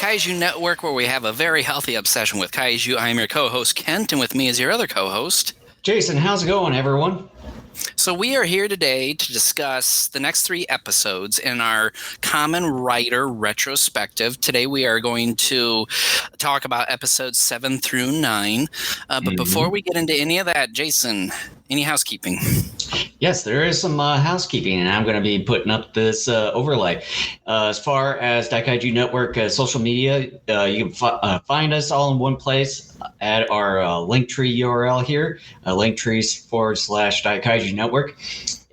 Daikaiju Network, where we have a very healthy obsession with kaiju. I am your co-host, Kent, and with me is your other co-host, Jason. How's it going, everyone? So we are here today to discuss the next 3 episodes in our Kamen Rider retrospective. Today we are going to talk about episodes 7 through 9. But before we get into any of that, Jason, any housekeeping? Yes, there is some housekeeping, and I'm going to be putting up this overlay. As far as Daikaiju Network social media, you can find us all in one place at our Linktree URL here, linktree/Daikaiju Network.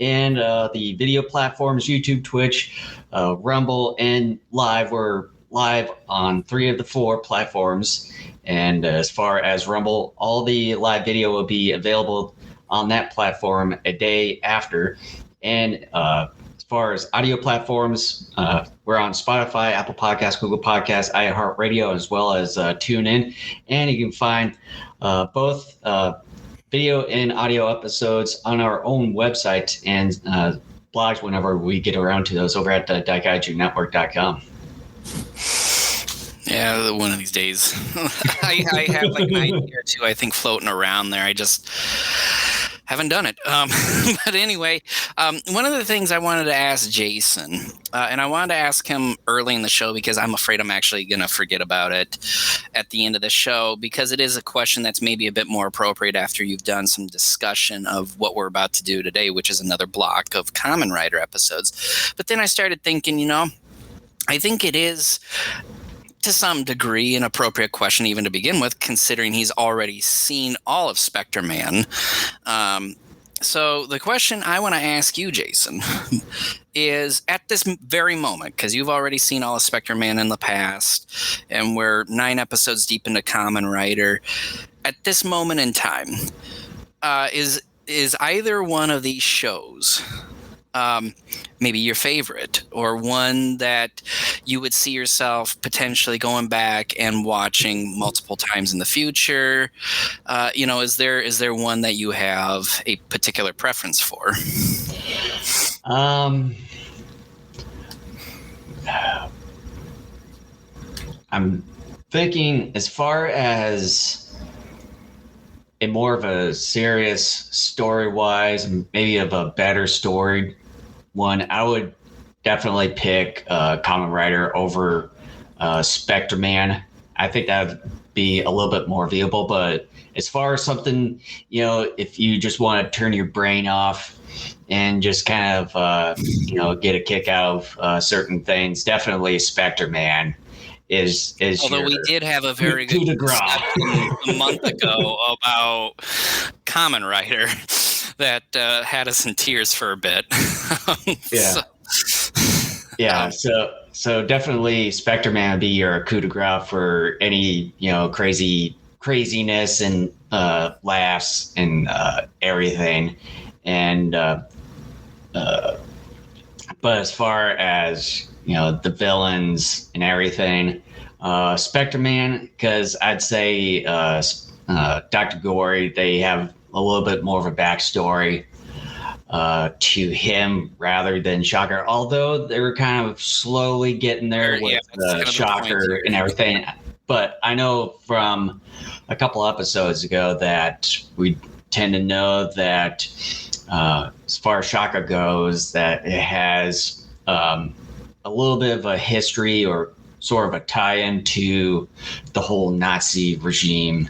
And the video platforms, YouTube, Twitch, Rumble, and Live. We're live on 3 of the 4 platforms. And as far as Rumble, all the live video will be available on that platform a day after. And as far as audio platforms, we're on Spotify, Apple Podcasts, Google Podcasts, iHeartRadio, as well as TuneIn. And you can find both video and audio episodes on our own website and blogs whenever we get around to those over at DaikaijuNetwork.com. Yeah, one of these days. I have like an idea or two, I think, floating around there. I just haven't done it. But anyway, one of the things I wanted to ask Jason, and I wanted to ask him early in the show because I'm afraid I'm actually going to forget about it at the end of the show, because it is a question that's maybe a bit more appropriate after you've done some discussion of what we're about to do today, which is another block of Kamen Rider episodes. But then I started thinking, I think it is, to some degree, an appropriate question even to begin with, considering he's already seen all of Spectreman. So the question I want to ask you, Jason, is at this very moment, because you've already seen all of Spectreman in the past, and we're 9 episodes deep into Kamen Rider, at this moment in time, is either one of these shows maybe your favorite, or one that you would see yourself potentially going back and watching multiple times in the future? Is there one that you have a particular preference for? I'm thinking, as far as a more of a serious story-wise, maybe of a better story one, I would definitely pick Kamen Rider over Spectreman. I think that would be a little bit more viewable. But as far as something, if you just want to turn your brain off and just kind of, get a kick out of certain things, definitely Spectreman is although we did have a very good discussion a month ago about Kamen Rider that had us in tears for a bit. So definitely Spectreman would be your coup de grace for any craziness and laughs and everything. And but as far as the villains and everything, Spectreman, because I'd say Dr. Gory, they have a little bit more of a backstory to him rather than Shocker, although they were kind of slowly getting there with Shocker and everything. But I know from a couple episodes ago that we tend to know that as far as Shocker goes, that it has a little bit of a history or sort of a tie-in to the whole Nazi regime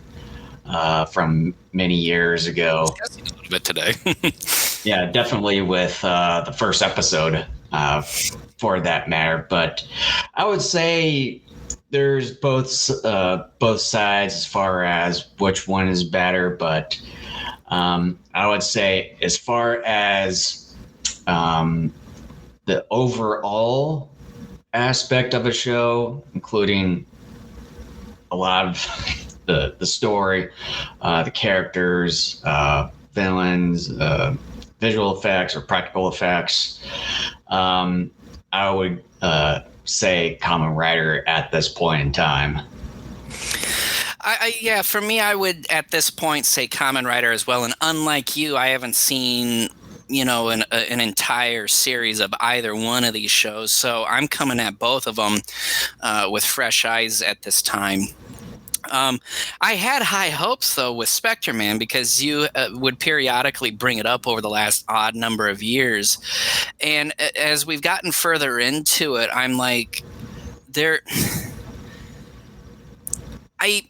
from many years ago. A little bit today. Yeah, definitely with the first episode for that matter. But I would say there's both sides as far as which one is better. But I would say as far as the overall aspect of a show, including a lot of the story, the characters, villains, visual effects or practical effects, I would say Kamen Rider at this point in time. For me, I would at this point say Kamen Rider as well. And unlike you, I haven't seen an entire series of either one of these shows. So I'm coming at both of them with fresh eyes at this time. I had high hopes, though, with Spectreman, because you would periodically bring it up over the last odd number of years. And as we've gotten further into it, I'm like, I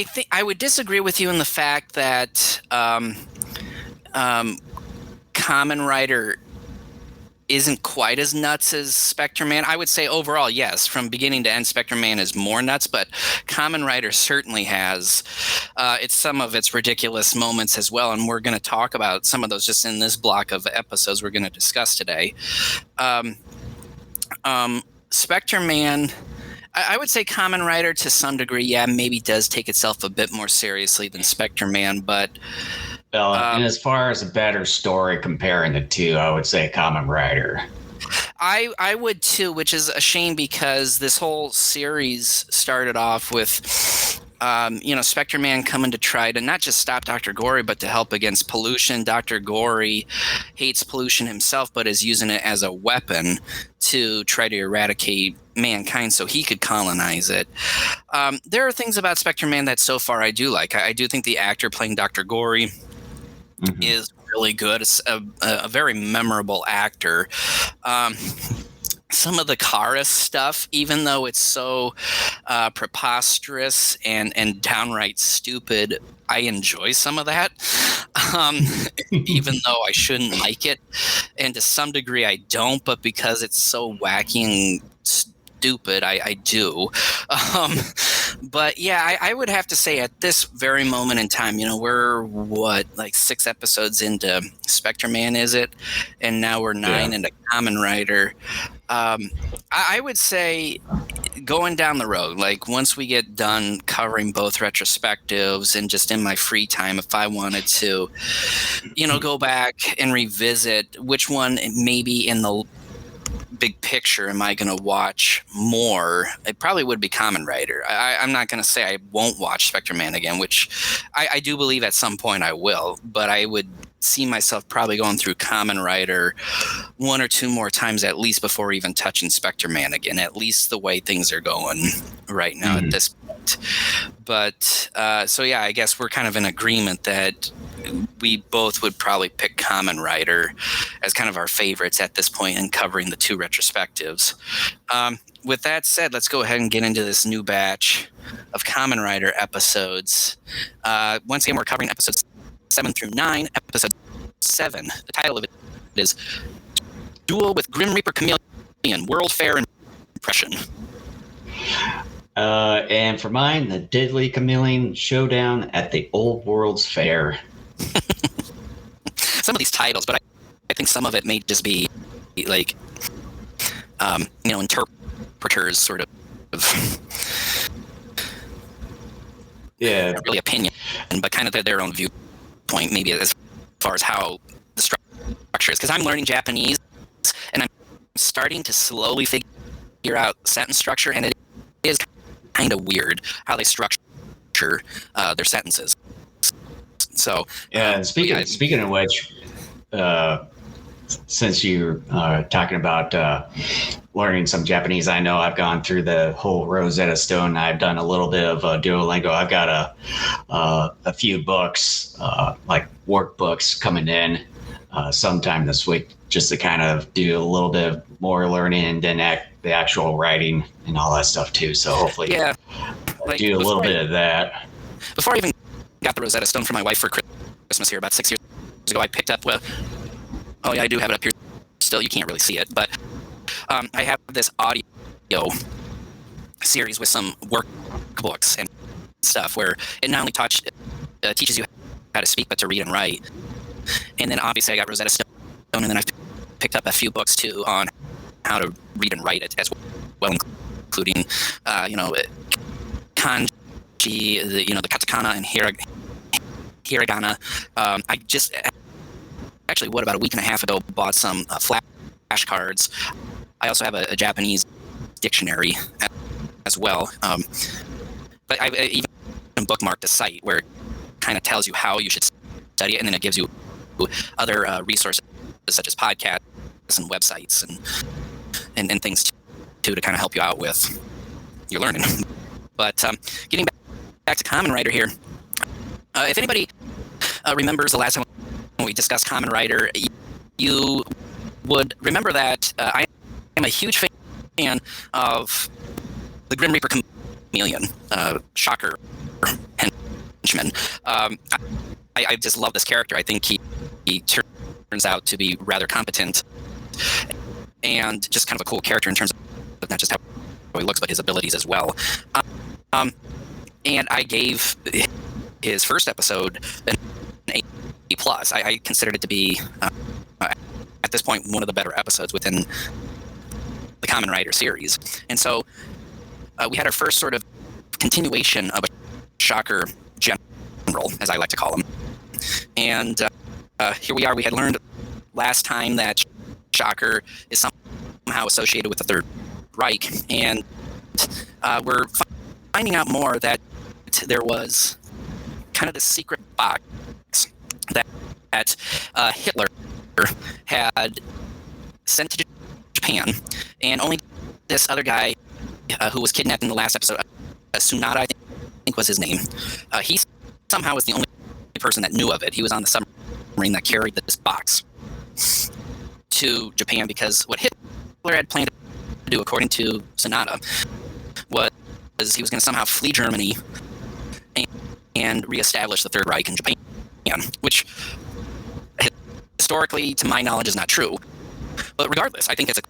think I would disagree with you in the fact that Kamen Rider isn't quite as nuts as Spectreman. I would say overall, yes, from beginning to end, Spectreman is more nuts, but Kamen Rider certainly has it's some of its ridiculous moments as well, and we're going to talk about some of those just in this block of episodes we're going to discuss today. Spectreman, I would say Kamen Rider to some degree, yeah, maybe does take itself a bit more seriously than Spectreman, but and as far as a better story comparing the two, I would say Kamen Rider. I would too, which is a shame because this whole series started off with Spectreman coming to try to not just stop Dr. Gory, but to help against pollution. Dr. Gory hates pollution himself, but is using it as a weapon to try to eradicate mankind so he could colonize it. There are things about Spectreman that so far I do like. I do think the actor playing Dr. Gory is really good. It's a very memorable actor. Some of the chorus stuff, even though it's so preposterous and downright stupid, I enjoy some of that, even though I shouldn't like it. And to some degree I don't, but because it's so wacky and stupid, I do. But yeah, I would have to say at this very moment in time, we're like 6 episodes into Spectreman, is it? And now we're 9 into Kamen Rider. I would say going down the road, like once we get done covering both retrospectives and just in my free time, if I wanted to, go back and revisit which one maybe in the big picture am I going to watch more, it probably would be Kamen Rider. I'm not going to say I won't watch Spectreman again, which I do believe at some point I will, but I would see myself probably going through Kamen Rider 1 or 2 more times at least before even touching Spectreman again, at least the way things are going right now at this point. But so yeah, I guess we're kind of in agreement that we both would probably pick Kamen Rider as kind of our favorites at this point in covering the 2 retrospectives. With that said, let's go ahead and get into this new batch of Kamen Rider episodes. Once again, we're covering episodes 7 through 9. Episode 7, the title of it is Duel with Grim Reaper Chameleon, World Fair Impression. And for mine, the Deadly Chameleon Showdown at the Old World's Fair. Some of these titles, but I think some of it may just be like, interpreters sort of. Yeah. Not really opinion, but kind of their own viewpoint, maybe as far as how the structure is. Because I'm learning Japanese, and I'm starting to slowly figure out sentence structure, and it is kind of weird how they structure their sentences. So yeah, and speaking of which, since you're talking about learning some Japanese, I know I've gone through the whole Rosetta Stone. I've done a little bit of Duolingo. I've got a few books, like workbooks, coming in sometime this week, just to kind of do a little bit more learning and then the actual writing and all that stuff too. So hopefully, do a little bit of that. Before I even got the Rosetta Stone for my wife for Christmas here about 6 years ago, I picked up oh yeah, I do have it up here still. You can't really see it, but I have this audio series with some workbooks and stuff where it not only teaches you how to speak, but to read and write. And then obviously I got Rosetta Stone, and then I've picked up a few books too on how to read and write it as well, including kanji, the katakana and hiragana. I just actually, about a week and a half ago, bought some flashcards. I also have a Japanese dictionary as well. But I've even bookmarked a site where it kind of tells you how you should study it, and then it gives you other resources such as podcasts and websites and things to kind of help you out with your learning. But getting back to Kamen Rider here, if anybody remembers the last time we discussed Kamen Rider, you would remember that I am a huge fan of the Grim Reaper Chameleon, Shocker henchman. I just love this character. I think he turns out to be rather competent and just kind of a cool character in terms of not just how he looks, but his abilities as well. And I gave his first episode an A+. I considered it to be, at this point, one of the better episodes within the Kamen Rider series. And so we had our first sort of continuation of a Shocker general, as I like to call him. And here we are. We had learned last time that Shocker is somehow associated with the Third Reich, and we're finding out more that there was kind of this secret box that Hitler had sent to Japan, and only this other guy who was kidnapped in the last episode, Tsunade, I think was his name, he somehow was the only person that knew of it. He was on the submarine that carried this box to Japan, because what Hitler had planned to do, according to Tsunade, was he was going to somehow flee Germany and reestablish the Third Reich in Japan, which historically, to my knowledge, is not true. But regardless, I think it's a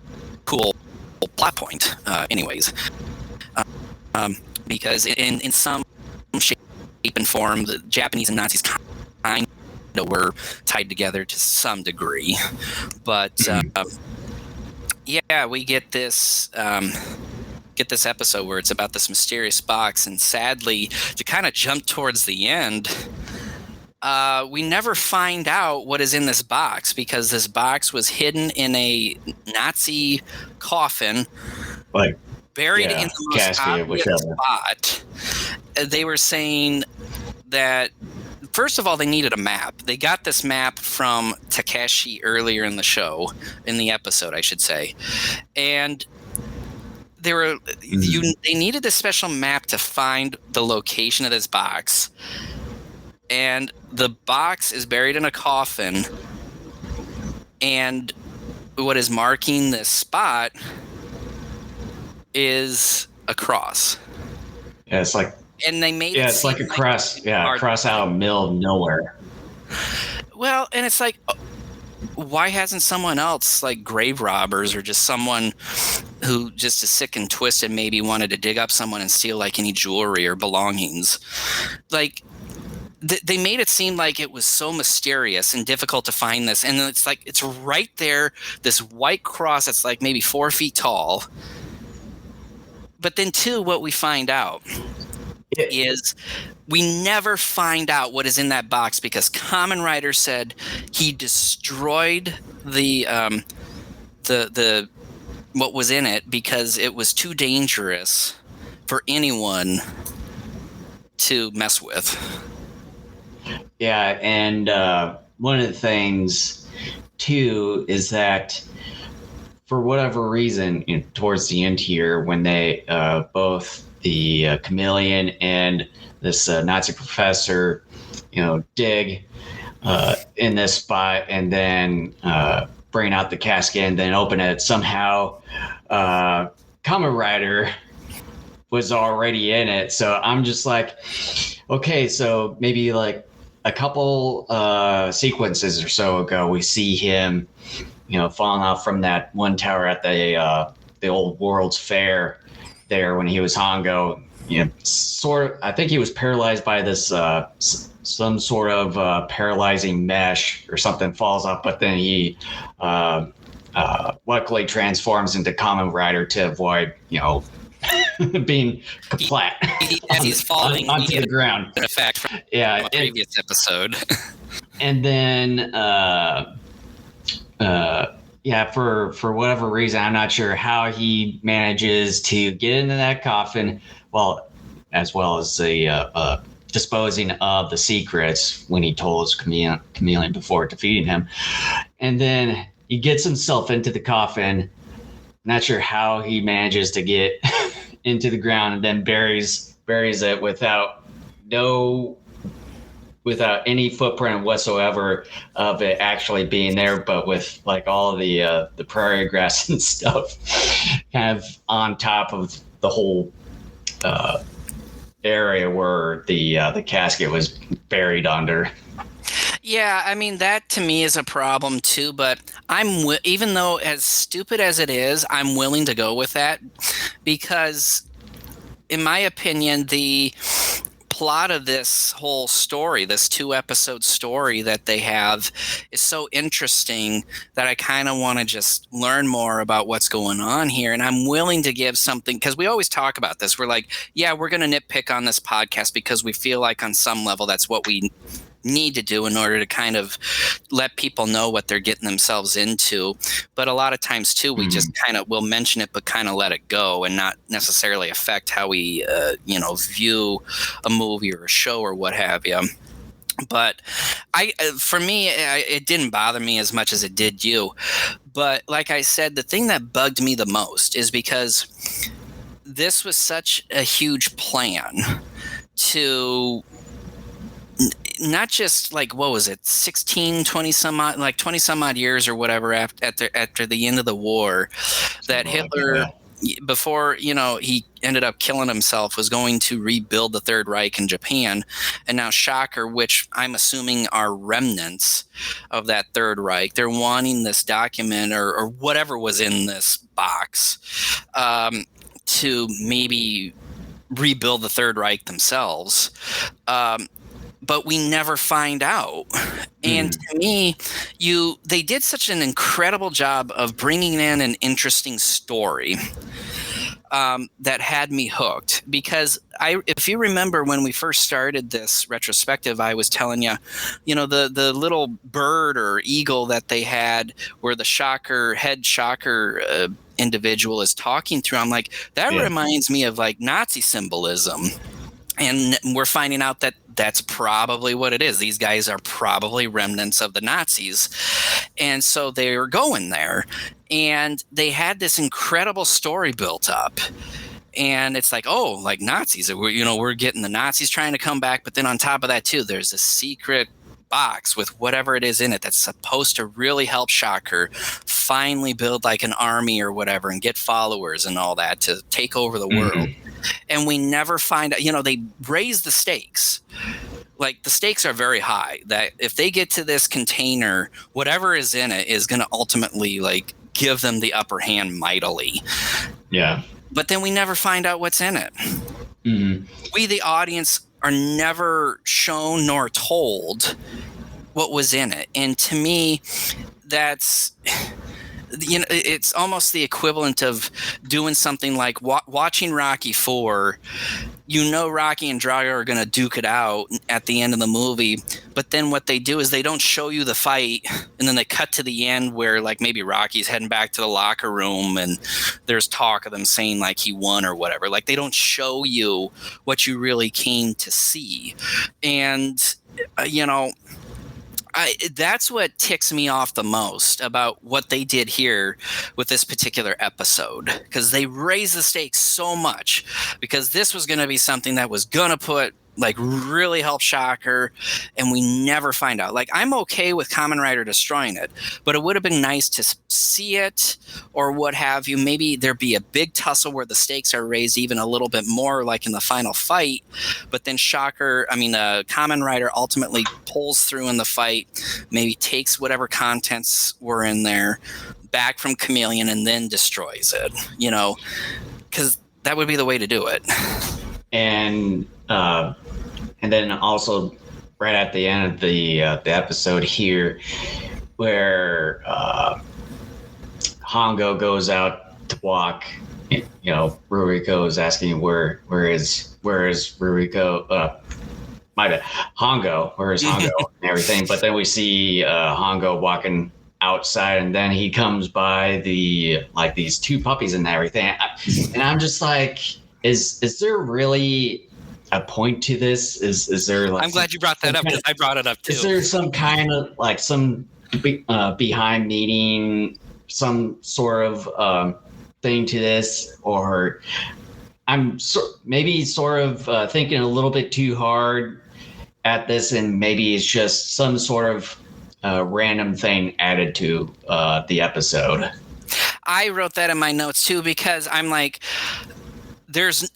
cool plot point anyways. Because in some shape and form, the Japanese and Nazis kind of were tied together to some degree. But yeah, we get this episode where it's about this mysterious box, and sadly, to kind of jump towards the end, we never find out what is in this box, because this box was hidden in a Nazi coffin, like buried in the most obvious spot. They were saying that, first of all, they needed a map. They got this map from Takeshi earlier in the episode, I should say, and they needed this special map to find the location of this box. And the box is buried in a coffin, and what is marking this spot is a cross. Yeah, it's like, and they made it's like a cross. Yeah, a cross out of middle of nowhere. Well, and it's like, why hasn't someone else, like grave robbers or just someone who just is sick and twisted, maybe wanted to dig up someone and steal like any jewelry or belongings? Like, they made it seem like it was so mysterious and difficult to find this. And it's like, it's right there, this white cross that's like maybe 4 feet tall. But then, too, what we find out is we never find out what is in that box, because Kamen Rider said he destroyed the what was in it because it was too dangerous for anyone to mess with. Yeah, and one of the things, too, is that for whatever reason, towards the end here, when they both the chameleon and this Nazi professor, dig in this spot and then bring out the casket and then open it, somehow Kamen Rider was already in it. So I'm just like, okay, so maybe like a couple sequences or so ago, we see him, falling off from that one tower at the old World's Fair there when he was Hongo. Sort of, I think he was paralyzed by this some sort of paralyzing mesh or something, falls off, but then he luckily transforms into Kamen Rider to avoid, being flat. As he's falling onto the ground. In effect, from a previous episode. And then, for whatever reason, I'm not sure how he manages to get into that coffin. Well as the disposing of the secrets when he told his chameleon before defeating him. and then he gets himself into the coffin. Not sure how he manages to get into the ground, and then buries it without any footprint whatsoever of it actually being there, but with like all the prairie grass and stuff kind of on top of the whole area where the casket was buried under. Yeah, I mean that to me is a problem too, but even though as stupid as it is, I'm willing to go with that because in my opinion the plot of this whole story, this 2-episode story that they have, is so interesting that I kind of want to just learn more about what's going on here. And I'm willing to give something, because we always talk about this. We're like, yeah, we're going to nitpick on this podcast because we feel like on some level that's what we need to do in order to kind of let people know what they're getting themselves into. But a lot of times too, we just kind of will mention it, but kind of let it go and not necessarily affect how we, view a movie or a show or what have you. But for me, it didn't bother me as much as it did you. But like I said, the thing that bugged me the most is because this was such a huge plan to not just like, what was it, 16, 20 some odd, like 20 some odd years or whatever after the end of the war, that Hitler, before, he ended up killing himself, was going to rebuild the Third Reich in Japan. And now Shocker, which I'm assuming are remnants of that Third Reich, they're wanting this document or whatever was in this box to maybe rebuild the Third Reich themselves. But we never find out. And to me, they did such an incredible job of bringing in an interesting story that had me hooked. Because if you remember when we first started this retrospective, I was telling you, the little bird or eagle that they had where the head shocker individual is talking through. I'm like, that reminds me of like Nazi symbolism. And we're finding out that that's probably what it is. These guys are probably remnants of the Nazis. And so they were going there. And they had this incredible story built up. And it's like, oh, like Nazis. We're getting the Nazis trying to come back. But then on top of that, too, there's a secret box with whatever it is in it that's supposed to really help Shocker finally build like an army or whatever and get followers and all that to take over the world. And we never find out, they raise the stakes. Like the stakes are very high that if they get to this container, whatever is in it is going to ultimately like give them the upper hand mightily. Yeah. But then we never find out what's in it. We, the audience, are never shown nor told what was in it. And to me, that's, it's almost the equivalent of doing something like watching Rocky 4. Rocky and Drago are going to duke it out at the end of the movie. But then what they do is they don't show you the fight. And then they cut to the end where like maybe Rocky's heading back to the locker room and there's talk of them saying like he won or whatever. Like they don't show you what you really came to see. And, that's what ticks me off the most about what they did here with this particular episode, because they raised the stakes so much, because this was going to be something that was going to put like really help Shocker, and we never find out. Like I'm okay with Kamen Rider destroying it, but it would have been nice to see it or what have you. Maybe there'd be a big tussle where the stakes are raised even a little bit more, like in the final fight. But then Kamen Rider ultimately pulls through in the fight, maybe takes whatever contents were in there back from Chameleon and then destroys it. Because that would be the way to do it. And then also right at the end of the episode here, where Hongo goes out to walk, Ruriko is asking where is Ruriko? My bad, Hongo, where is Hongo and everything. But then we see Hongo walking outside, and then he comes by these two puppies and everything, and I'm just like, is there really a point to this? Is there like? I'm glad you brought that up because I brought it up too. Is there some kind of like some behind meaning, some sort of thing to this, or I'm maybe sort of thinking a little bit too hard at this, and maybe it's just some sort of random thing added to the episode. I wrote that in my notes too, because I'm like, there's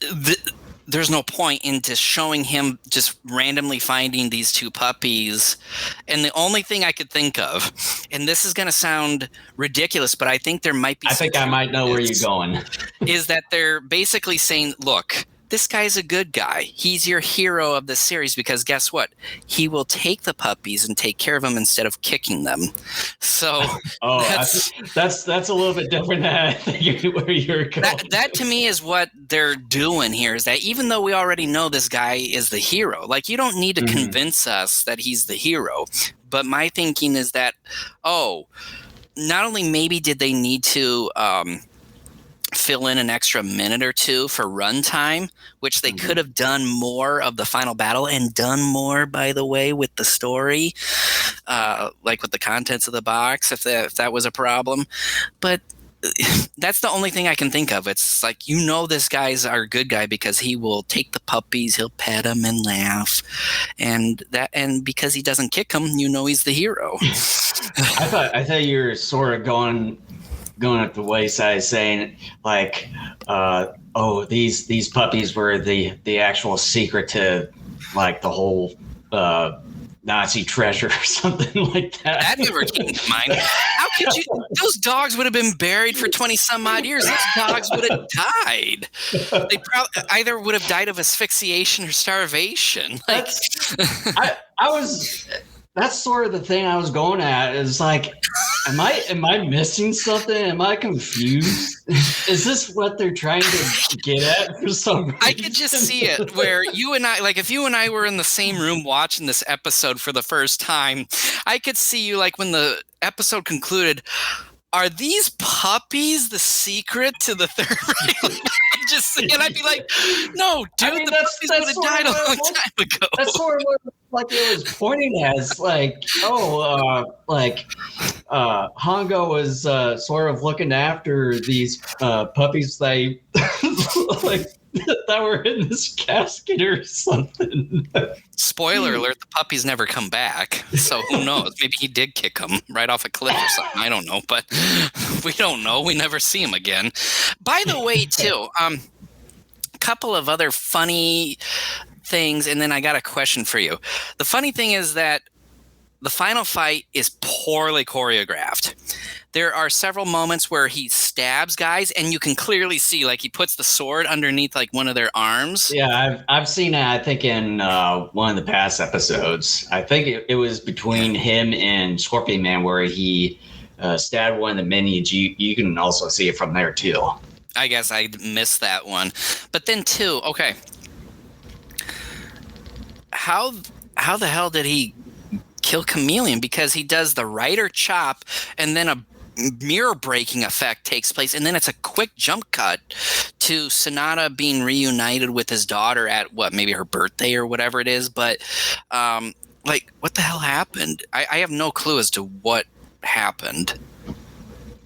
no point in just showing him just randomly finding these two puppies. And the only thing I could think of, and this is going to sound ridiculous, but I think there might be. I think I might know where you're going. Is that they're basically saying, look, this guy's a good guy. He's your hero of the series because guess what? He will take the puppies and take care of them instead of kicking them. So that's a little bit different than I think where you're going. That to me is what they're doing here, is that even though we already know this guy is the hero, like you don't need to convince us that he's the hero. But my thinking is that, not only maybe did they need to fill in an extra minute or two for runtime, which they could have done more of the final battle and done more, by the way, with the story, like with the contents of the box, if that was a problem. But that's the only thing I can think of. It's like, this guy's our good guy because he will take the puppies, he'll pet them and laugh, and because he doesn't kick them, he's the hero. I thought you were sort of going at the wayside, saying like, these puppies were the actual secret to like the whole Nazi treasure or something like that. That never came to mind. How could you? Those dogs would have been buried for 20 some odd years. Those dogs would have died. They probably either would have died of asphyxiation or starvation. Like, that's sort of the thing I was going at. Is like, am I missing something? Am I confused? Is this what they're trying to get at for some reason? I could just see it where you and I, like if you and I were in the same room watching this episode for the first time, I could see you like when the episode concluded, are these puppies the secret to the third rail? And I'd be like, no, dude, the puppies would have died a long time ago. That's sort of what it was pointing as, like, Hongo was sort of looking after these puppies that were in this casket or something. Spoiler alert, the puppies never come back. So who knows? Maybe he did kick them right off a cliff or something. I don't know, but we don't know. We never see him again. By the way, too, a couple of other funny things, and then I got a question for you. The funny thing is that the final fight is poorly choreographed. There are several moments where he stabs guys, and you can clearly see, like, he puts the sword underneath, like, one of their arms. Yeah, I've seen that, I think, in one of the past episodes. I think it was between him and Scorpion Man where he stabbed one of the minions. You can also see it from there, too. I guess I missed that one. But then, too, okay. How the hell did he kill Chameleon? Because he does the rider chop, and then a mirror breaking effect takes place, and then it's a quick jump cut to Sonata being reunited with his daughter at maybe her birthday or whatever it is. But like, what the hell happened? I have no clue as to what happened.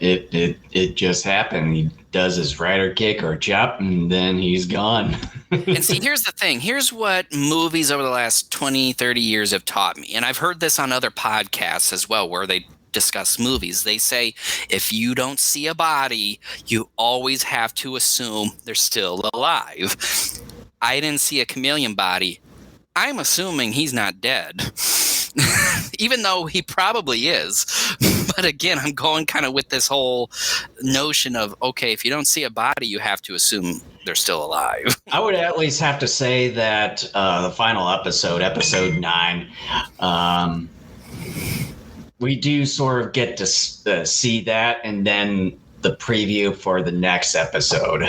It just happened. He does his rider kick or chop, and then he's gone. And see, here's the thing. Here's what movies over the last 20, 30 years have taught me. And I've heard this on other podcasts as well, where they discuss movies. They say, if you don't see a body, you always have to assume they're still alive. I didn't see a chameleon body. I'm assuming he's not dead. Even though he probably is. But again, I'm going kind of with this whole notion of, okay, if you don't see a body, you have to assume they're still alive. I would at least have to say that the final episode 9, we do sort of get to see that, and then the preview for the next episode.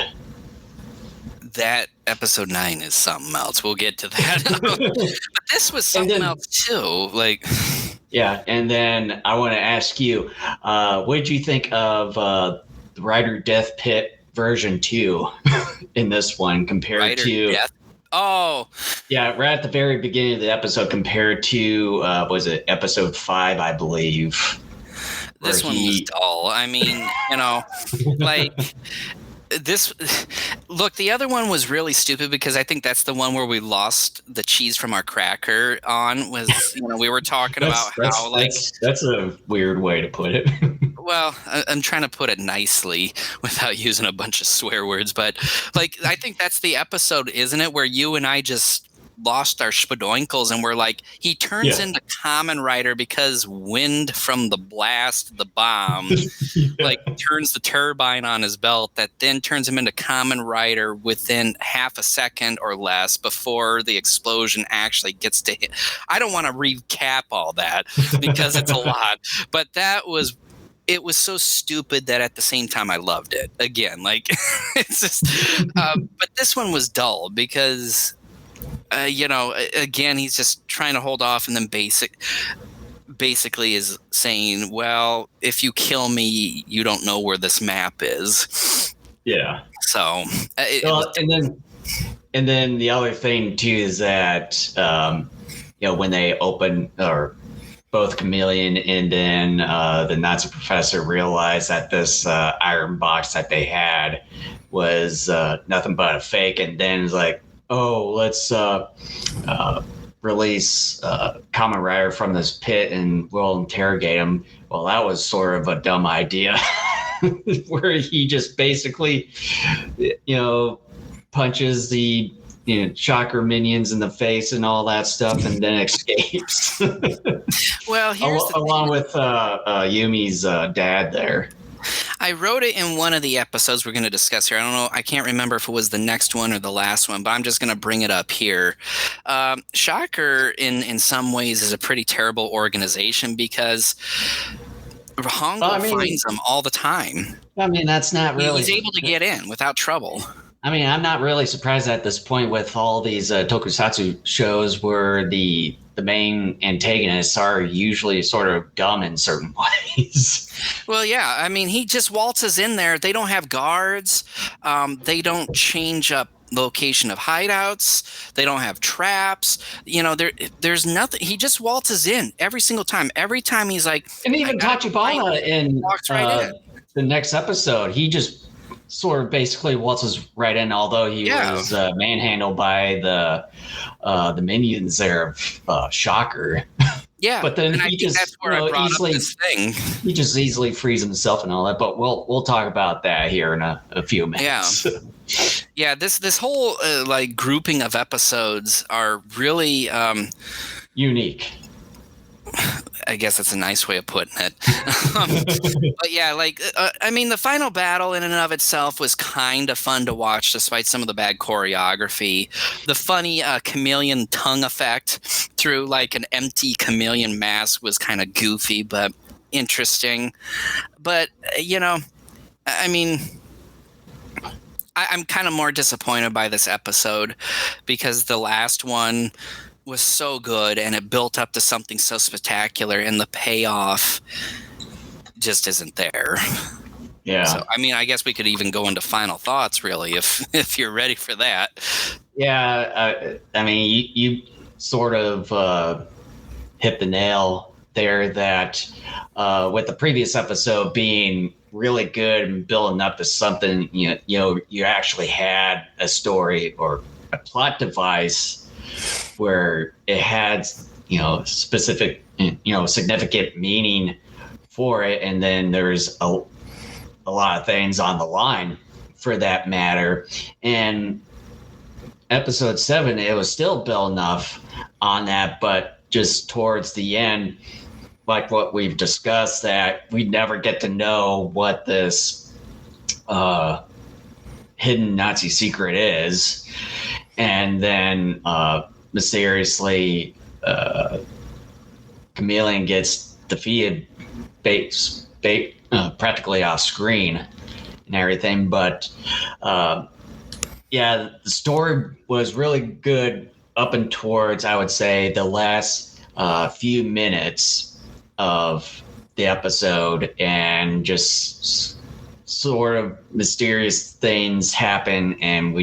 That episode 9 is something else. We'll get to that. But this was something else too. Like, yeah, and then I want to ask you, what did you think of the Rider Death Pit version 2 in this one compared Rider to? Death? Oh, yeah, right at the very beginning of the episode compared to was it episode 5, I believe. This one was dull. I mean, like this. Look, the other one was really stupid because I think that's the one where we lost the cheese from our cracker on. Was we were talking about how that's a weird way to put it. Well, I'm trying to put it nicely without using a bunch of swear words, but like I think that's the episode, isn't it, where you and I just lost our spadoinkles and we're like, he turns into Kamen Rider because wind from the blast, the bomb, like turns the turbine on his belt that then turns him into Kamen Rider within half a second or less before the explosion actually gets to hit. I don't want to recap all that because it's a lot, but it was so stupid that at the same time I loved it. Again, like it's just, but this one was dull because, again, he's just trying to hold off and then basically is saying, well, if you kill me, you don't know where this map is. Yeah. So, and then the other thing too is that, when they open or both Chameleon and then the Nazi professor realized that this iron box that they had was nothing but a fake, and then it's like, oh, let's release Kamen Rider from this pit and we'll interrogate him. Well, that was sort of a dumb idea where he just basically, punches the shocker minions in the face and all that stuff and then escapes. Well, along with Yumi's dad there. I wrote it in one of the episodes we're going to discuss here. I don't know. I can't remember if it was the next one or the last one, but I'm just going to bring it up here. Shocker, in some ways, is a pretty terrible organization because Hongo finds them all the time. I mean, that's not really... He's able to get in without trouble. I mean, I'm not really surprised at this point with all these tokusatsu shows where the main antagonists are usually sort of dumb in certain ways. Well, yeah. I mean, he just waltzes in there. They don't have guards. They don't change up location of hideouts. They don't have traps. There's nothing. He just waltzes in every single time. Every time he's like... And even Tachibana in the next episode, he just sort of basically waltzes right in, although he was manhandled by the minions there of Shocker. Yeah, but then he just he just easily frees himself and all that. But we'll talk about that here in a few minutes. Yeah, this whole grouping of episodes are really unique. I guess that's a nice way of putting it. But yeah, I mean, the final battle in and of itself was kind of fun to watch, despite some of the bad choreography. The funny chameleon tongue effect through like an empty chameleon mask was kind of goofy, but interesting. But, I mean... I'm kind of more disappointed by this episode because the last one was so good and it built up to something so spectacular and the payoff just isn't there. Yeah. So, I mean, I guess we could even go into final thoughts, really, if you're ready for that. Yeah. I mean, you sort of hit the nail there that with the previous episode being really good and building up to something, you actually had a story or a plot device where it had, specific, significant meaning for it. And then there's a lot of things on the line for that matter. And episode 7, it was still built enough on that, but just towards the end, like what we've discussed, that we never get to know what this hidden Nazi secret is. And then mysteriously, Chameleon gets defeated practically off screen and everything. But the story was really good up and towards, I would say, the last few minutes of the episode, and just sort of mysterious things happen, and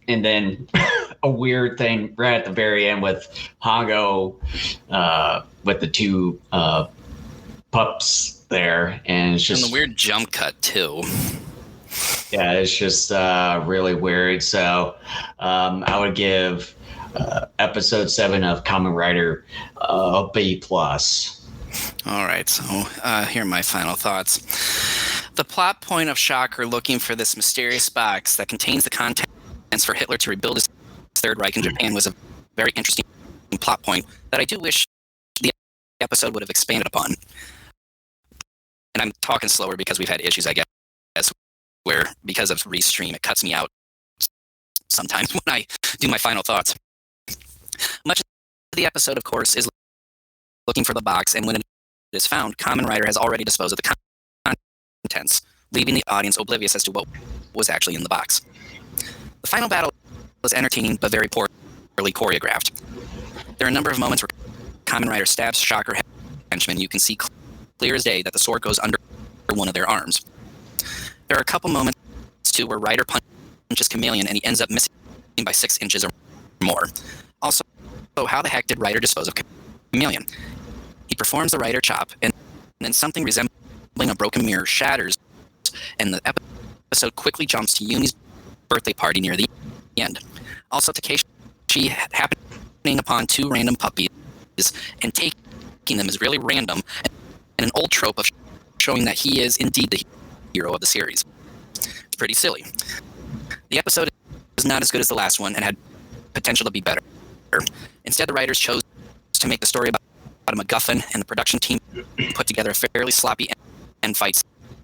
then a weird thing right at the very end with Hongo with the two pups there, and it's just And the weird jump cut too. Yeah, it's just really weird. So I would give episode 7 of Kamen Rider a B plus. All right, so here are my final thoughts. The plot point of Shocker looking for this mysterious box that contains the contents for Hitler to rebuild his Third Reich in Japan was a very interesting plot point that I do wish the episode would have expanded upon. And I'm talking slower because we've had issues, I guess, where because of Restream, it cuts me out sometimes when I do my final thoughts. Much of the episode, of course, is looking for the box, and when it is found, Kamen Rider has already disposed of the contents, leaving the audience oblivious as to what was actually in the box. The final battle was entertaining but very poorly choreographed. There are a number of moments where Kamen Rider stabs Shocker henchmen. You can see clear as day that the sword goes under one of their arms. There are a couple moments, too, where Rider punches Chameleon and he ends up missing by 6 inches or more. Also, how the heck did Rider dispose of Chameleon? He performs the Rider chop, and then something resembling a broken mirror shatters, and the episode quickly jumps to Yumi's birthday party near the end. Also, Takeshi happening upon 2 random puppies and taking them is really random, and an old trope of showing that he is indeed the hero of the series. It's pretty silly. The episode is not as good as the last one and had potential to be better. Instead, the writers chose to make the story about a MacGuffin, and the production team put together a fairly sloppy end fight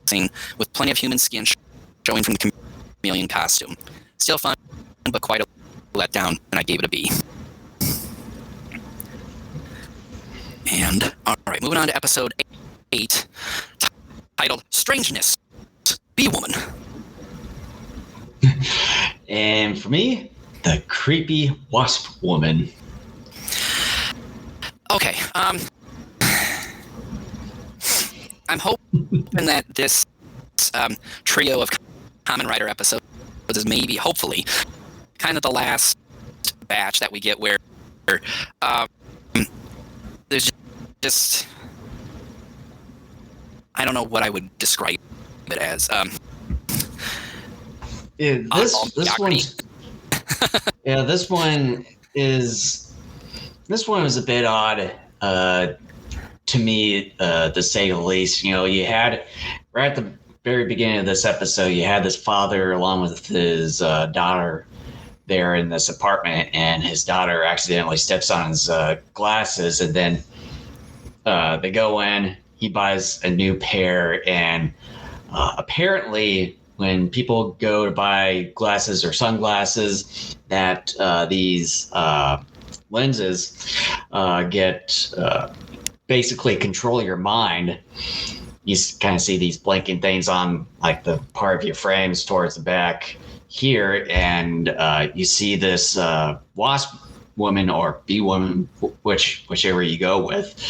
scene with plenty of human skin showing from the chameleon costume. Still fun, but quite a letdown, and I gave it a B. And, alright, moving on to episode 8, titled Strangeness. B-Woman. And for me, the creepy wasp woman. Okay, I'm hoping that this trio of Kamen Rider episodes is maybe, hopefully, kind of the last batch that we get where there's just I don't know what I would describe it as. This one was a bit odd to me, to say the least. You know, you had right at the very beginning of this episode, you had this father along with his daughter there in this apartment, and his daughter accidentally steps on his glasses, and then they go in. He buys a new pair, and apparently, when people go to buy glasses or sunglasses, that these lenses get basically control your mind. You kind of see these blinking things on like the part of your frames towards the back here, and you see this wasp woman or bee woman, whichever you go with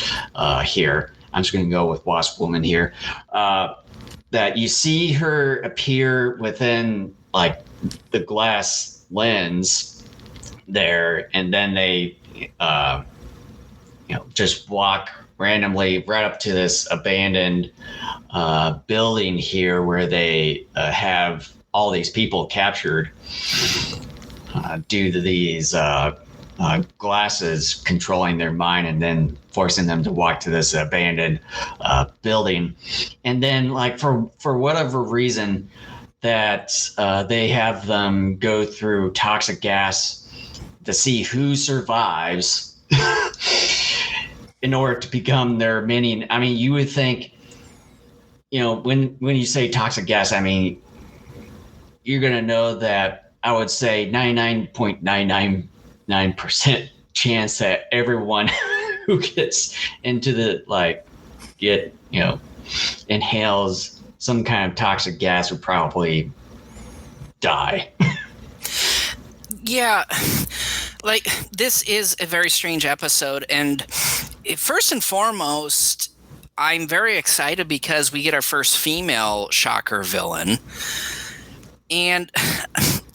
here. I'm just going to go with wasp woman here. That you see her appear within like the glass lens there, and then they just walk randomly right up to this abandoned building here where they have all these people captured due to these glasses controlling their mind and then forcing them to walk to this abandoned building. And then like for whatever reason that they have them go through toxic gas to see who survives in order to become their minion. I mean, you would think, when you say toxic gas, I mean, you're going to know that I would say 99.999% chance that everyone who gets into the inhales some kind of toxic gas would probably die. Yeah, like this is a very strange episode, and first and foremost, I'm very excited because we get our first female Shocker villain, and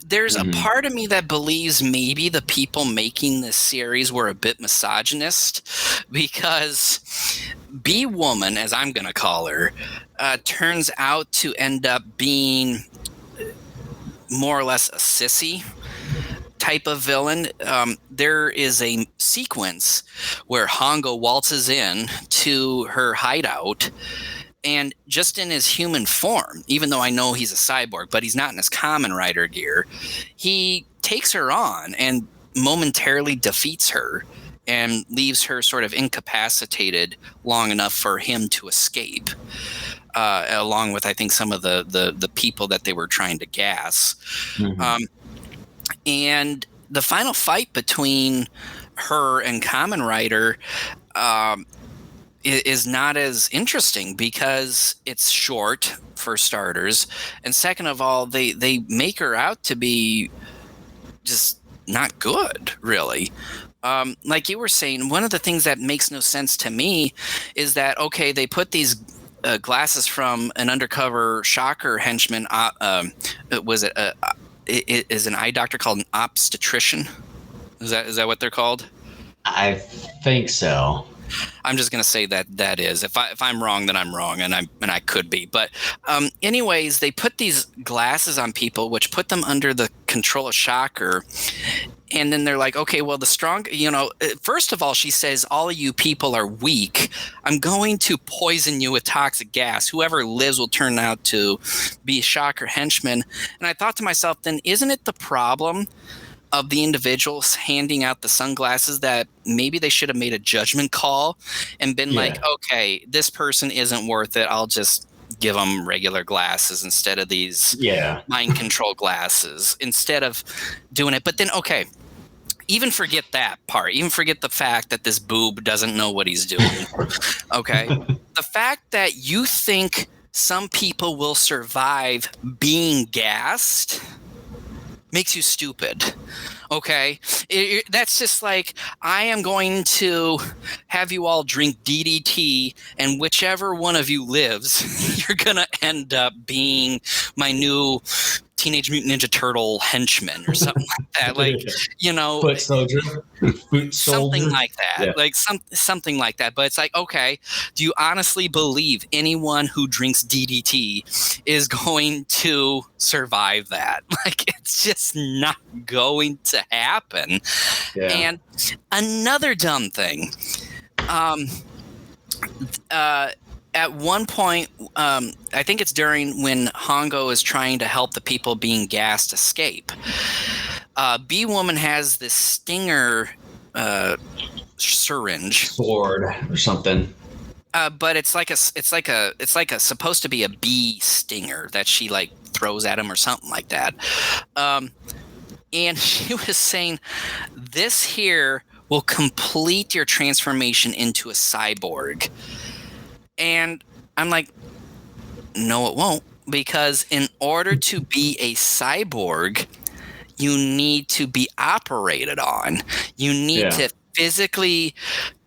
there's a part of me that believes maybe the people making this series were a bit misogynist, because B woman, as I'm going to call her, turns out to end up being more or less a sissy type of villain. There is a sequence where Hongo waltzes in to her hideout, and just in his human form, even though I know he's a cyborg, but he's not in his Kamen Rider gear, he takes her on and momentarily defeats her and leaves her sort of incapacitated long enough for him to escape, along with, I think, some of the people that they were trying to gas. And the final fight between her and Kamen Rider is not as interesting because it's short, for starters, and second of all, they make her out to be just not good, really. Like you were saying, one of the things that makes no sense to me is that, okay, they put these glasses from an undercover shocker henchman. Is an eye doctor called an obstetrician? Is that what they're called? I think so. I'm just going to say that is. If I'm wrong, then I'm wrong, and I could be. But anyways, they put these glasses on people, which put them under the control of Shocker. And then they're like, okay, well, first of all, she says, all of you people are weak. I'm going to poison you with toxic gas. Whoever lives will turn out to be a Shocker henchman. And I thought to myself, then isn't it the problem of the individuals handing out the sunglasses that maybe they should have made a judgment call and been like, okay, this person isn't worth it. I'll just give them regular glasses instead of these mind control glasses instead of doing it. But then, okay, even forget that part. Even forget the fact that this boob doesn't know what he's doing. Okay. The fact that you think some people will survive being gassed makes you stupid. Okay, that's just like, I am going to have you all drink DDT, and whichever one of you lives, you're gonna end up being my new Teenage Mutant Ninja Turtle henchman or something like that. Like, foot soldier, something like that. Like something like that. But it's like, okay, do you honestly believe anyone who drinks DDT is going to survive that? Like, it's just not going to happen. Yeah. And another dumb thing. At one point, I think it's during when Hongo is trying to help the people being gassed escape. B-Woman has this stinger syringe, sword or something. But it's like a supposed to be a bee stinger that she like throws at him or something like that. And she was saying, this here will complete your transformation into a cyborg. And I'm like, no, it won't, because in order to be a cyborg, you need to be operated on. You need to physically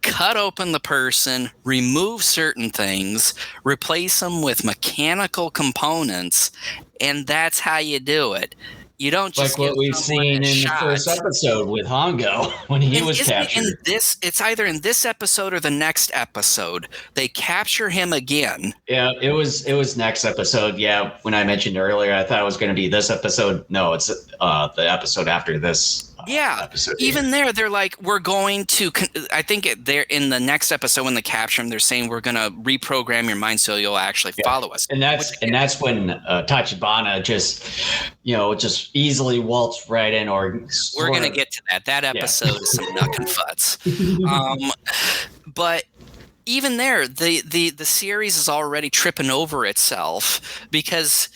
cut open the person, remove certain things, replace them with mechanical components, and that's how you do it. You don't just like what we've seen in the first episode with Hongo when he was captured. It's either in this episode or the next episode. They capture him again. Yeah, it was next episode. Yeah, when I mentioned earlier, I thought it was going to be this episode. No, it's the episode after this. Episode even there, they're like, we're going to. I think they're in the next episode when they capture him. They're saying we're going to reprogram your mind so you'll actually follow us. And that's when Tachibana just easily waltzed right in. Or we're going to get to that. That episode is some knuck and futz. But even there, the series is already tripping over itself because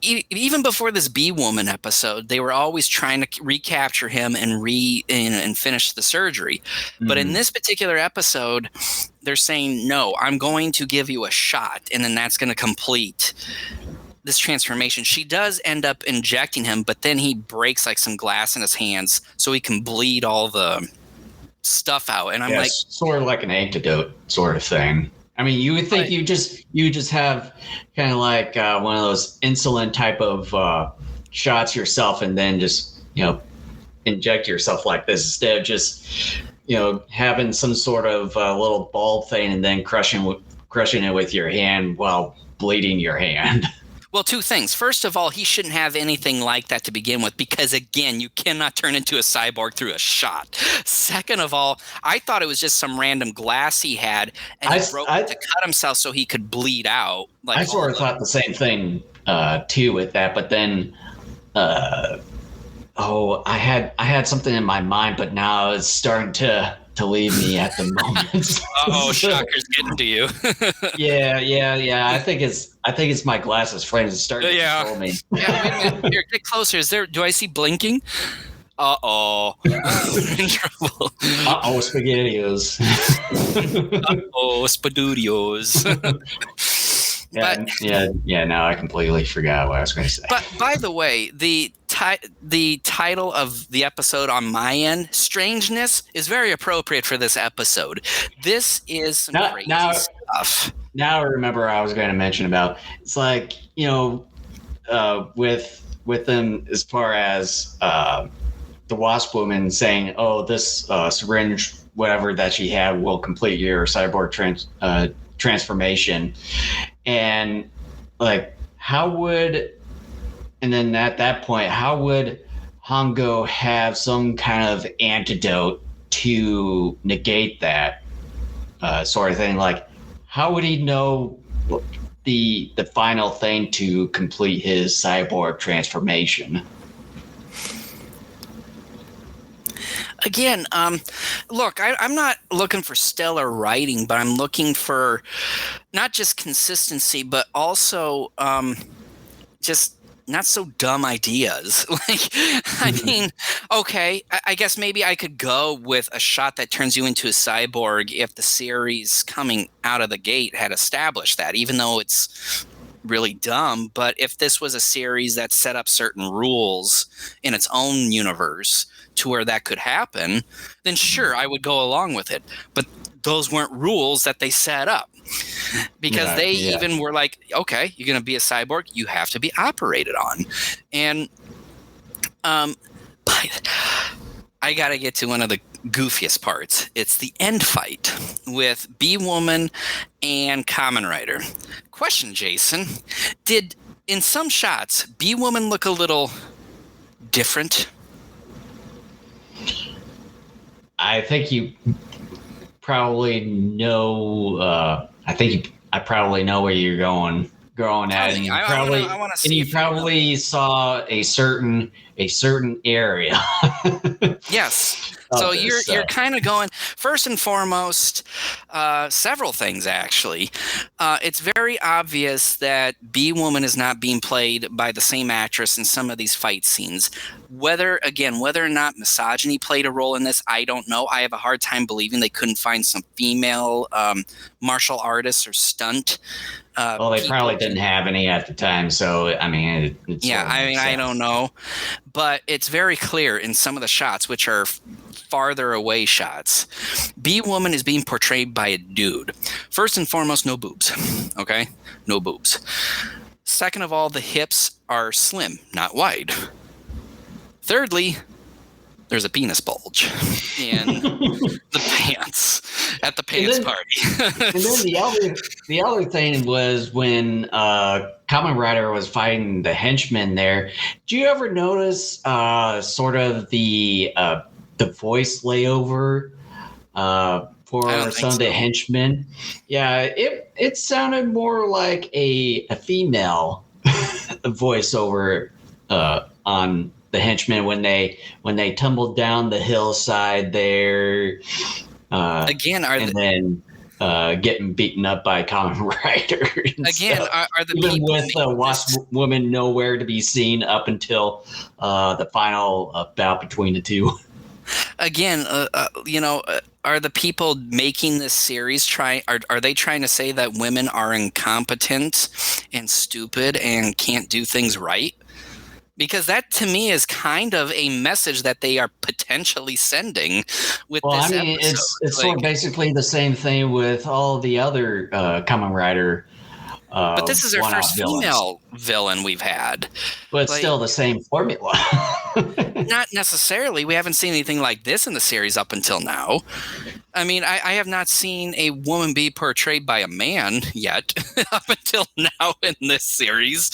even before this B-Woman episode, they were always trying to recapture him and finish the surgery. Mm-hmm. But in this particular episode, they're saying, no, I'm going to give you a shot, and then that's going to complete this transformation. She does end up injecting him, but then he breaks like some glass in his hands so he can bleed all the stuff out. And I'm like, sort of like an antidote sort of thing. I mean, you would think you just have kind of like one of those insulin type of shots yourself, and then just inject yourself like this instead of just having some sort of little ball thing and then crushing it with your hand while bleeding your hand. Well, two things. First of all, he shouldn't have anything like that to begin with because, again, you cannot turn into a cyborg through a shot. Second of all, I thought it was just some random glass he had, and he broke it to cut himself so he could bleed out. Like, I sort of thought the same thing too with that, but then I had something in my mind, but now it's starting to leave me at the moment. Shocker's getting to you. Yeah. I think it's my glasses frames starting to control me. Yeah, wait a minute. Here, get closer. Do I see blinking? Uh-oh. In trouble. Uh-oh, SpaghettiOs. Uh-oh, Spadudios. Now I completely forgot what I was going to say. But by the way, the title of the episode on my end, Strangeness, is very appropriate for this episode. This is some crazy stuff. Now I remember what I was going to mention about. It's like, with them as far as the Wasp woman saying, "Oh, this syringe, whatever that she had, will complete your cyborg transformation," and like, and then at that point, how would Hongo have some kind of antidote to negate that sort of thing? Like, how would he know the final thing to complete his cyborg transformation? Again, look, I'm not looking for stellar writing, but I'm looking for not just consistency, but also just not so dumb ideas. Like, I mean, okay, I guess maybe I could go with a shot that turns you into a cyborg if the series coming out of the gate had established that, even though it's really dumb. But if this was a series that set up certain rules in its own universe to where that could happen, then sure, I would go along with it. But those weren't rules that they set up. Because they even were like, okay, you're going to be a cyborg, you have to be operated on. And but I got to get to one of the goofiest parts. It's the end fight with Bee-Woman and Kamen Rider. Question, Jason. Did, in some shots, Bee-Woman look a little different? I think you probably know... I probably know where you're going at. And you probably saw a certain area. Yes. So you're kind of going, first and foremost, several things actually. It's very obvious that Bee-Woman is not being played by the same actress in some of these fight scenes. Whether or not misogyny played a role in this, I don't know. I have a hard time believing they couldn't find some female martial artists or stunt. Well, they probably didn't have any at the time, so I mean, I don't know, but it's very clear in some of the shots, which are farther away shots. Bee-Woman is being portrayed by a dude. First and foremost, no boobs. Okay, no boobs. Second of all, the hips are slim, not wide. Thirdly, there's a penis bulge in the pants at the pants party. And then the other thing was when Kamen Rider was fighting the henchmen there. Do you ever notice sort of the voice layover for some of the henchmen? Yeah, it sounded more like a female voiceover on the henchmen when they tumbled down the hillside there. Then getting beaten up by Kamen Rider. Again, are the even people with the Wasp woman nowhere to be seen up until the final bout between the two? Again, are the people making this series are they trying to say that women are incompetent and stupid and can't do things right? Because that, to me, is kind of a message that they are potentially sending with this episode. It's sort of basically the same thing with all the other Kamen Rider. But this is our first female villain we've had. But it's still the same formula. Not necessarily. We haven't seen anything like this in the series up until now. I mean, I have not seen a woman be portrayed by a man yet up until now in this series.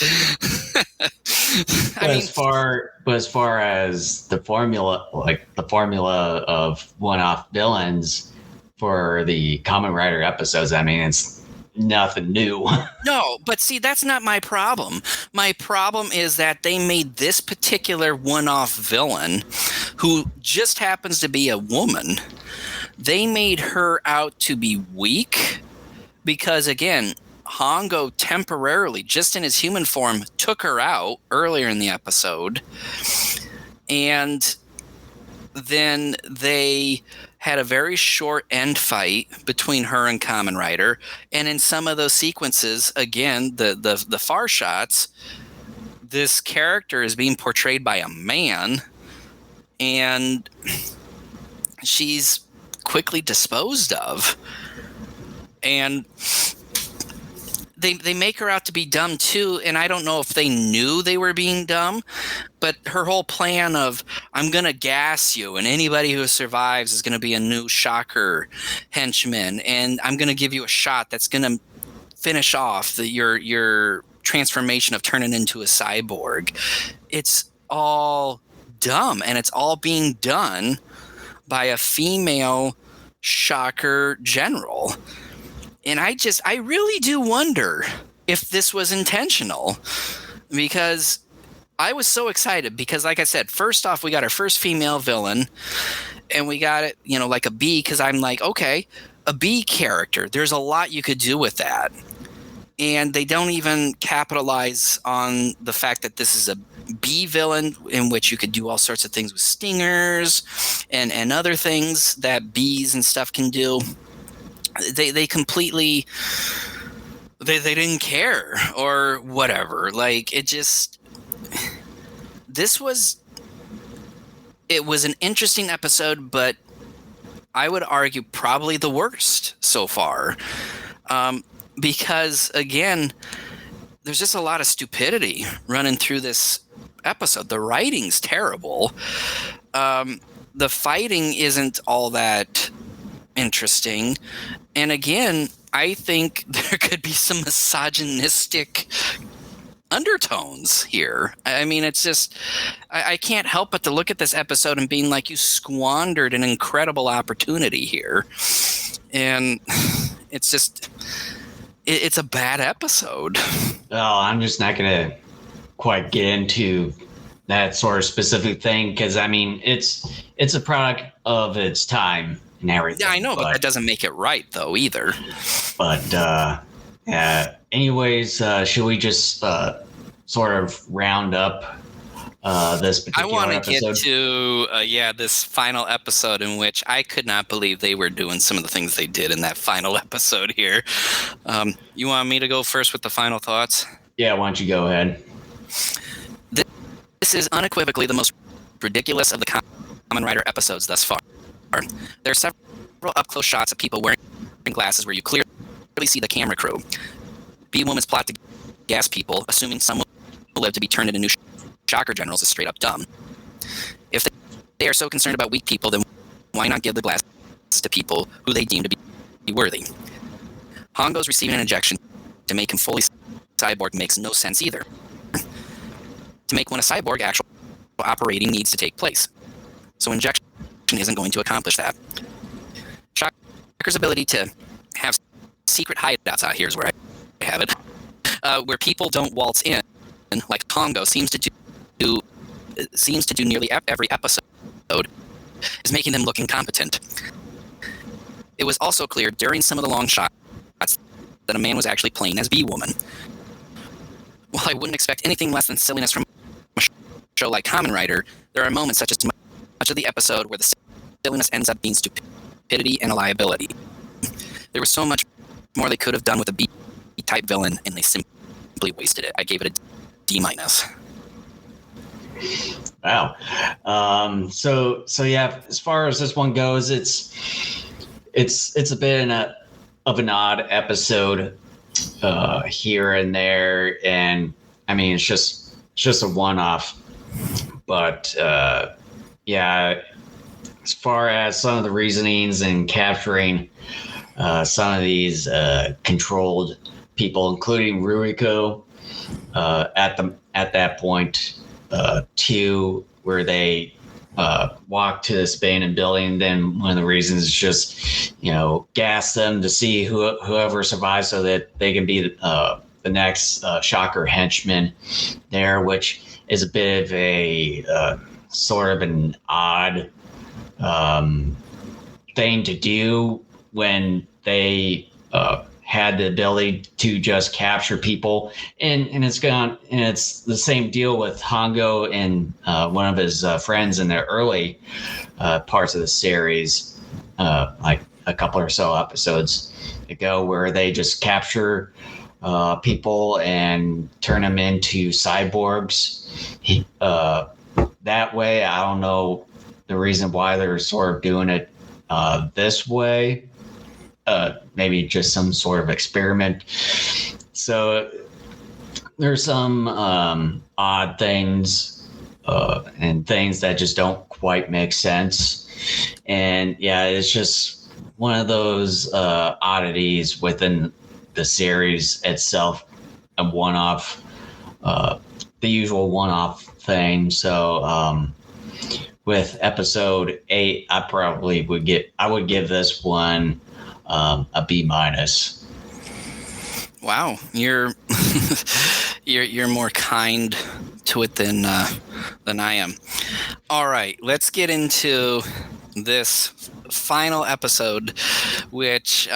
But as far as the formula, like the formula of one-off villains for the Kamen Rider episodes, I mean, it's nothing new. No, but see, that's not my problem. My problem is that they made this particular one-off villain, who just happens to be a woman, they made her out to be weak because, again, Hongo temporarily, just in his human form, took her out earlier in the episode. And then they had a very short end fight between her and Kamen Rider. And in some of those sequences, again, the far shots, this character is being portrayed by a man, and she's quickly disposed of. And they make her out to be dumb too, and I don't know if they knew they were being dumb, but her whole plan of, I'm going to gas you, and anybody who survives is going to be a new Shocker henchman, and I'm going to give you a shot that's going to finish off your transformation of turning into a cyborg. It's all dumb, and it's all being done by a female Shocker general. And I really do wonder if this was intentional, because I was so excited because, like I said, first off, we got our first female villain, and we got it, like a B, because I'm like, okay, a B character, there's a lot you could do with that. And they don't even capitalize on the fact that this is a B villain, in which you could do all sorts of things with stingers and other things that Bs and stuff can do. They completely they didn't care or whatever. Like, it was an interesting episode, but I would argue probably the worst so far. Because, again, there's just a lot of stupidity running through this episode. The writing's terrible. The fighting isn't all that interesting. And again, I think there could be some misogynistic undertones here. I mean, it's just, I can't help but to look at this episode and being like, you squandered an incredible opportunity here. And it's just, it's a bad episode. Well, I'm just not going to quite get into that sort of specific thing, because, I mean, it's a product of its time and everything. Yeah, I know, but that doesn't make it right, though, either. But anyways, should we just sort of round up this particular episode? I want to get to this final episode, in which I could not believe they were doing some of the things they did in that final episode here. You want me to go first with the final thoughts? Yeah, why don't you go ahead? This is unequivocally the most ridiculous of the Kamen Rider episodes thus far. There are several up-close shots of people wearing glasses where you clearly see the camera crew. B-Woman's plot to gas people, assuming someone will live to be turned into new Shocker generals, is straight up dumb. If they are so concerned about weak people, then why not give the glasses to people who they deem to be worthy? Hongo's receiving an injection to make him fully cyborg makes no sense either. To make one a cyborg, actual operating needs to take place. So injection isn't going to accomplish that. Shocker's ability to have secret hideouts out here is where I have it, where people don't waltz in, like Hongo seems to do nearly every episode, is making them look incompetent. It was also clear during some of the long shots that a man was actually playing as B-Woman. While I wouldn't expect anything less than silliness from a show like Kamen Rider, there are moments such as much of the episode where the silliness ends up being stupidity and a liability. There was so much more they could have done with a B-type villain, and they simply wasted it. I gave it a D-. Wow. So yeah, as far as this one goes, it's a bit of an odd episode here and there, and I mean, it's just a one-off. But yeah, as far as some of the reasonings and capturing some of these controlled people, including Ruriko, at that point, too, where they walk to this abandoned building. Then one of the reasons is just gas them to see whoever survives, so that they can be the next Shocker henchman there, which is a bit of a sort of an odd thing to do when they had the ability to just capture people, and it's the same deal with Hongo and one of his friends in the early parts of the series, like a couple or so episodes ago, where they just capture people and turn them into cyborgs. That way, I don't know the reason why they're sort of doing it this way. Maybe just some sort of experiment. So there's some odd things and things that just don't quite make sense. And yeah, it's just one of those oddities within the series itself, a one-off, the usual one-off thing. So with episode 8, I would give this one a B-. Wow, you're you're more kind to it than I am. All right, let's get into this final episode, which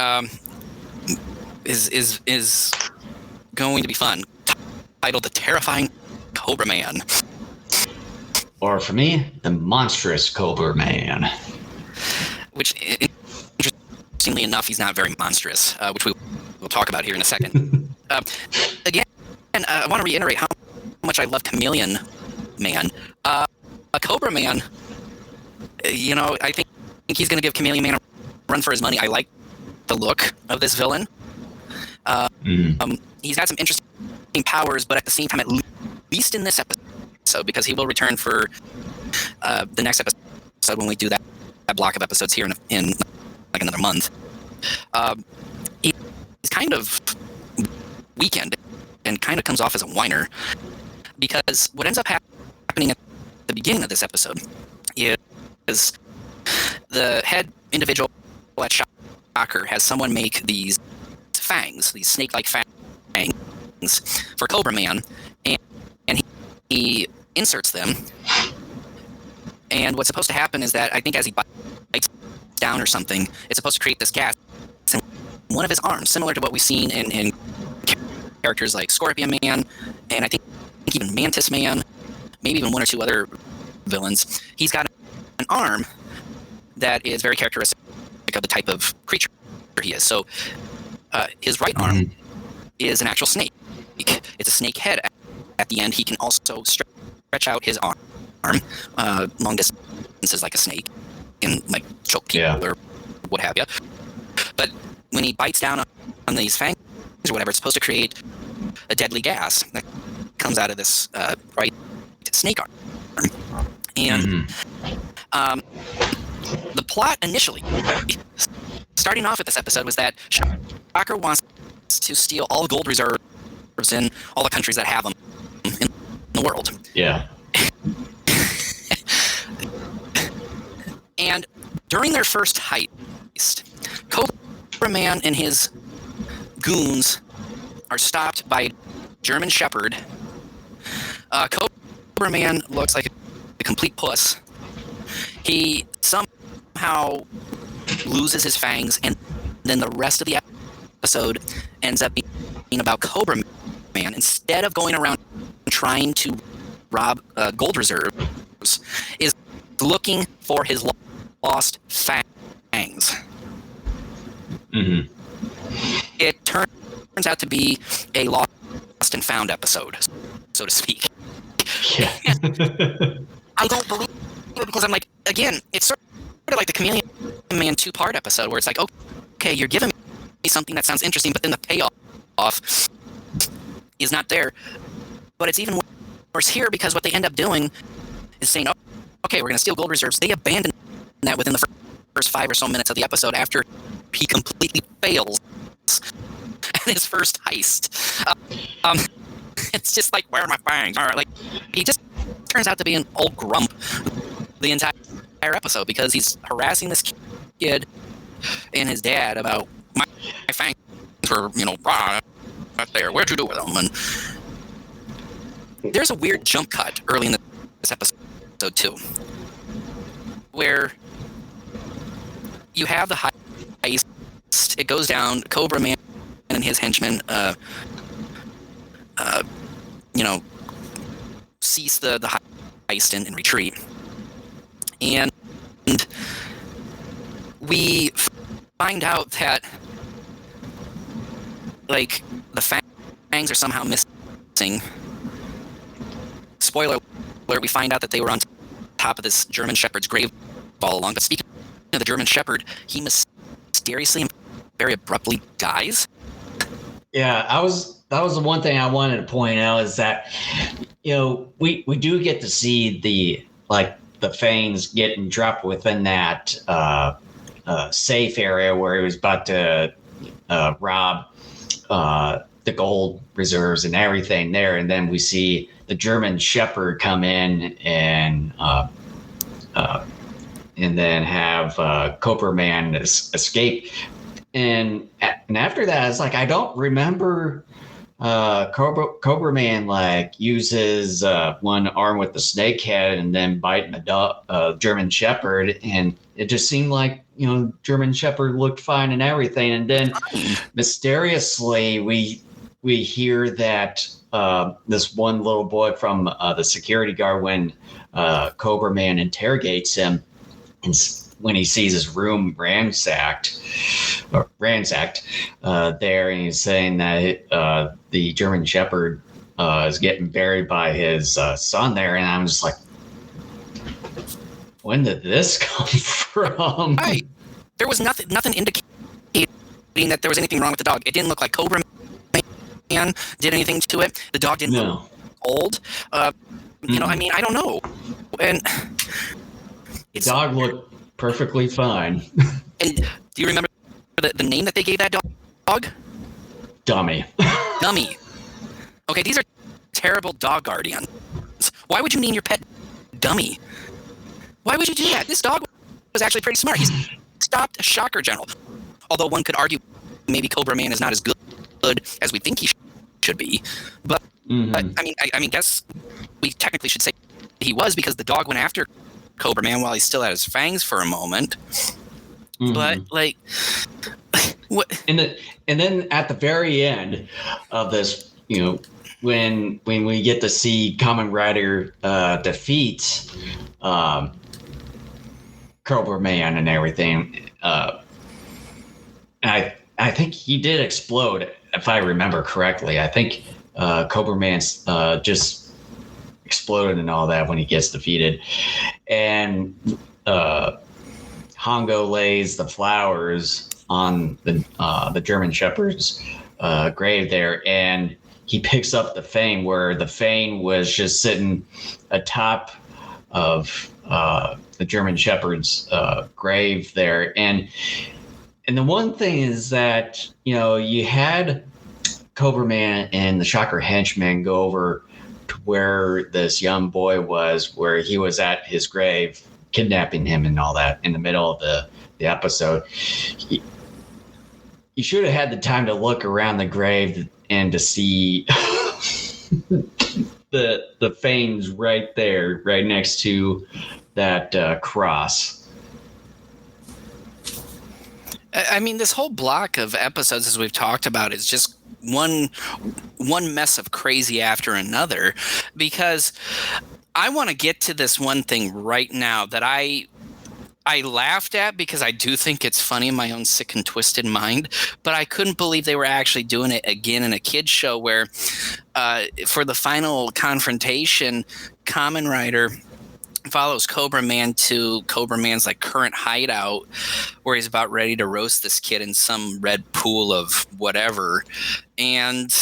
is going to be fun. Titled "The Terrifying Cobra Man," or for me, the Monstrous Cobra Man. Which, interestingly enough, he's not very monstrous, which we'll talk about here in a second. Again, I want to reiterate how much I love Chameleon Man. A Cobra Man, I think he's going to give Chameleon Man a run for his money. I like the look of this villain. He's got some interesting powers, but at the same time, at least in this episode, because he will return for the next episode when we do that block of episodes here in like another month. He's kind of weakened and kind of comes off as a whiner, because what ends up happening at the beginning of this episode is the head individual at Shocker has someone make these fangs, these snake-like fangs for Cobra Man, and he inserts them. And what's supposed to happen is that, I think as he bites down or something, it's supposed to create this gas in one of his arms, similar to what we've seen in characters like Scorpion Man, and I think even Mantis Man, maybe even one or two other villains. He's got an arm that is very characteristic of the type of creature he is. So his right arm is an actual snake. It's a snake head. At the end, he can also stretch out his arm long distances like a snake and like choke people or what have you. But when he bites down on these fangs or whatever, it's supposed to create a deadly gas that comes out of this right snake arm. And the plot initially, starting off with this episode, was that Shocker wants to steal all the gold reserves in all the countries that have them in the world. Yeah. And during their first heist, Cobra Man and his goons are stopped by a German Shepherd. Cobra Man looks like a complete puss. He somehow loses his fangs, and then the rest of the episode ends up being about Cobra Man. Instead of going around trying to rob gold reserves, is looking for his lost fangs. It turns out to be a lost and found episode, so to speak. Yeah. I don't believe it, because I'm like, again, it's sort of like the Chameleon Man 2-part episode, where it's like, okay, you're giving me something that sounds interesting, but then the payoff is not there. But it's even worse here, because what they end up doing is saying, "Oh, okay, we're going to steal gold reserves." They abandon that within the first 5 or so minutes of the episode after he completely fails at his first heist. It's just like, where are my fangs? Like, he just turns out to be an old grump the entire episode because he's harassing this kid and his dad about my fangs were, right there. What'd you do with them? And there's a weird jump cut early in this episode too, where you have the heist. It goes down. Cobra Man and his henchmen, cease the heist and retreat. And we find out that, like, the fangs are somehow missing. Spoiler alert, we find out that they were on top of this German Shepherd's grave all along. But speaking of the German Shepherd, he mysteriously and very abruptly dies. Yeah, that was the one thing I wanted to point out is that, we do get to see the fangs getting dropped within that safe area where he was about to rob the gold reserves and everything there, and then we see the German Shepherd come in and then have Cobra Man escape. And after that, it's like I don't remember Cobra Man uses one arm with the snake head and then biting a German Shepherd, and it just seemed like German Shepherd looked fine and everything, and then mysteriously we hear that this one little boy from the security guard, when Cobra Man interrogates him, and when he sees his room ransacked there, and he's saying that the German Shepherd is getting buried by his son there, and I'm just like, when did this come from? Right. There was nothing indicating that there was anything wrong with the dog. It didn't look like Cobra Man did anything to it. The dog didn't look old. I don't know. And the dog looked perfectly fine. And do you remember the name that they gave that dog? Dummy. Dummy. Okay, these are terrible dog guardians. Why would you name your pet Dummy? Why would you do that? This dog was actually pretty smart. He stopped a shocker general. Although one could argue maybe Cobra Man is not as good as we think he should be. But, I guess we technically should say he was, because the dog went after Cobra Man while he still had his fangs for a moment. But what? And then at the very end of this, when we get to see Kamen Rider defeat Cobra Man and everything, and I think he did explode, if I remember correctly. I think Cobra Man's just exploded and all that when he gets defeated, and Hongo lays the flowers on the German Shepherd's grave there, and he picks up the fang, where the fang was just sitting atop of the German Shepherd's grave there. And the one thing is that, you had Cobra Man and the Shocker henchmen go over to where this young boy was, where he was at his grave, kidnapping him and all that in the middle of the episode. You should have had the time to look around the grave and to see the fangs right there, right next to that cross. I mean, this whole block of episodes, as we've talked about, is just one mess of crazy after another, because I want to get to this one thing right now that I laughed at, because I do think it's funny in my own sick and twisted mind, but I couldn't believe they were actually doing it again in a kid's show, where for the final confrontation, Kamen Rider follows Cobra Man to Cobra Man's current hideout, where he's about ready to roast this kid in some red pool of whatever. And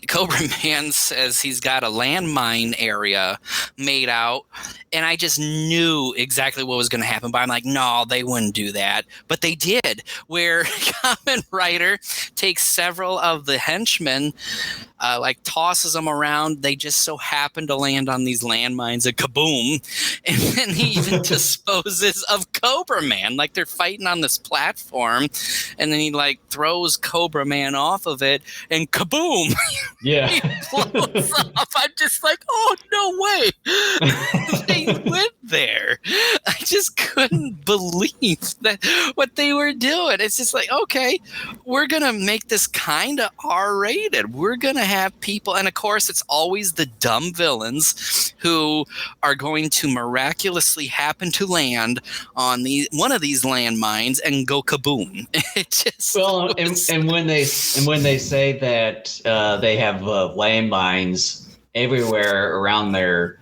Cobra Man says he's got a landmine area made out, and I just knew exactly what was going to happen. But I'm like, no, they wouldn't do that. But they did, where Kamen Rider takes several of the henchmen, like tosses them around. They just so happen to land on these landmines, and kaboom! And then he even disposes of Cobra Man, like they're fighting on this platform, and then he like throws Cobra Man off of it, and kaboom! Yeah. He blows off. I'm just like, oh, no way. They went there. I just couldn't believe that what they were doing. It's just like, okay, we're going to make this kind of R-rated. We're going to have people, and of course, it's always the dumb villains who are going to miraculously happen to land on one of these landmines and go kaboom. It just and when they say that they have landmines everywhere around their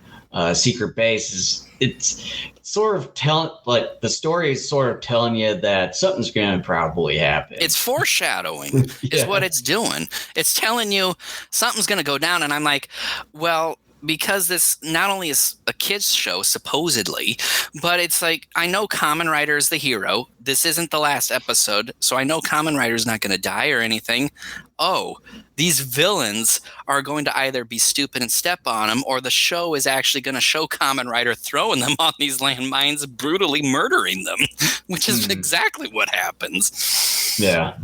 secret bases, it's sort of the story is sort of telling you that something's going to probably happen. It's foreshadowing is what it's doing. It's telling you something's going to go down, and I'm like, well, because this not only is a kids show supposedly, but it's like, I know Kamen Rider is the hero. This isn't the last episode, so I know Kamen Rider's not going to die or anything. Oh, these villains are going to either be stupid and step on them, or the show is actually going to show Kamen Rider throwing them on these landmines, brutally murdering them, which is exactly what happens. Yeah.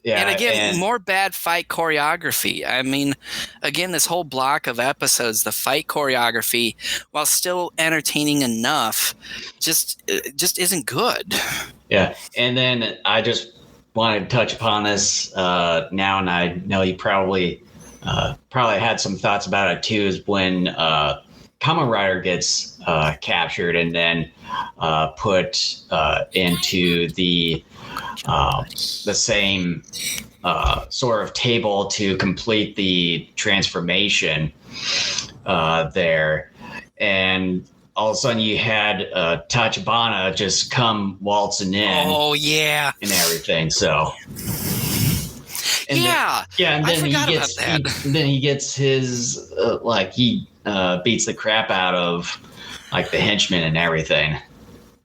Yeah, and again, more bad fight choreography. I mean, again, this whole block of episodes, the fight choreography, while still entertaining enough, just isn't good. Yeah, and then I just wanted to touch upon this now, and I know you probably had some thoughts about it too. Is when Kamen Rider gets captured and then put into the same sort of table to complete the transformation there, and all of a sudden you had Tachibana just come waltzing in. Oh yeah, and everything. So and yeah, and then I forgot about that. Then he gets his he beats the crap out of like the henchmen and everything.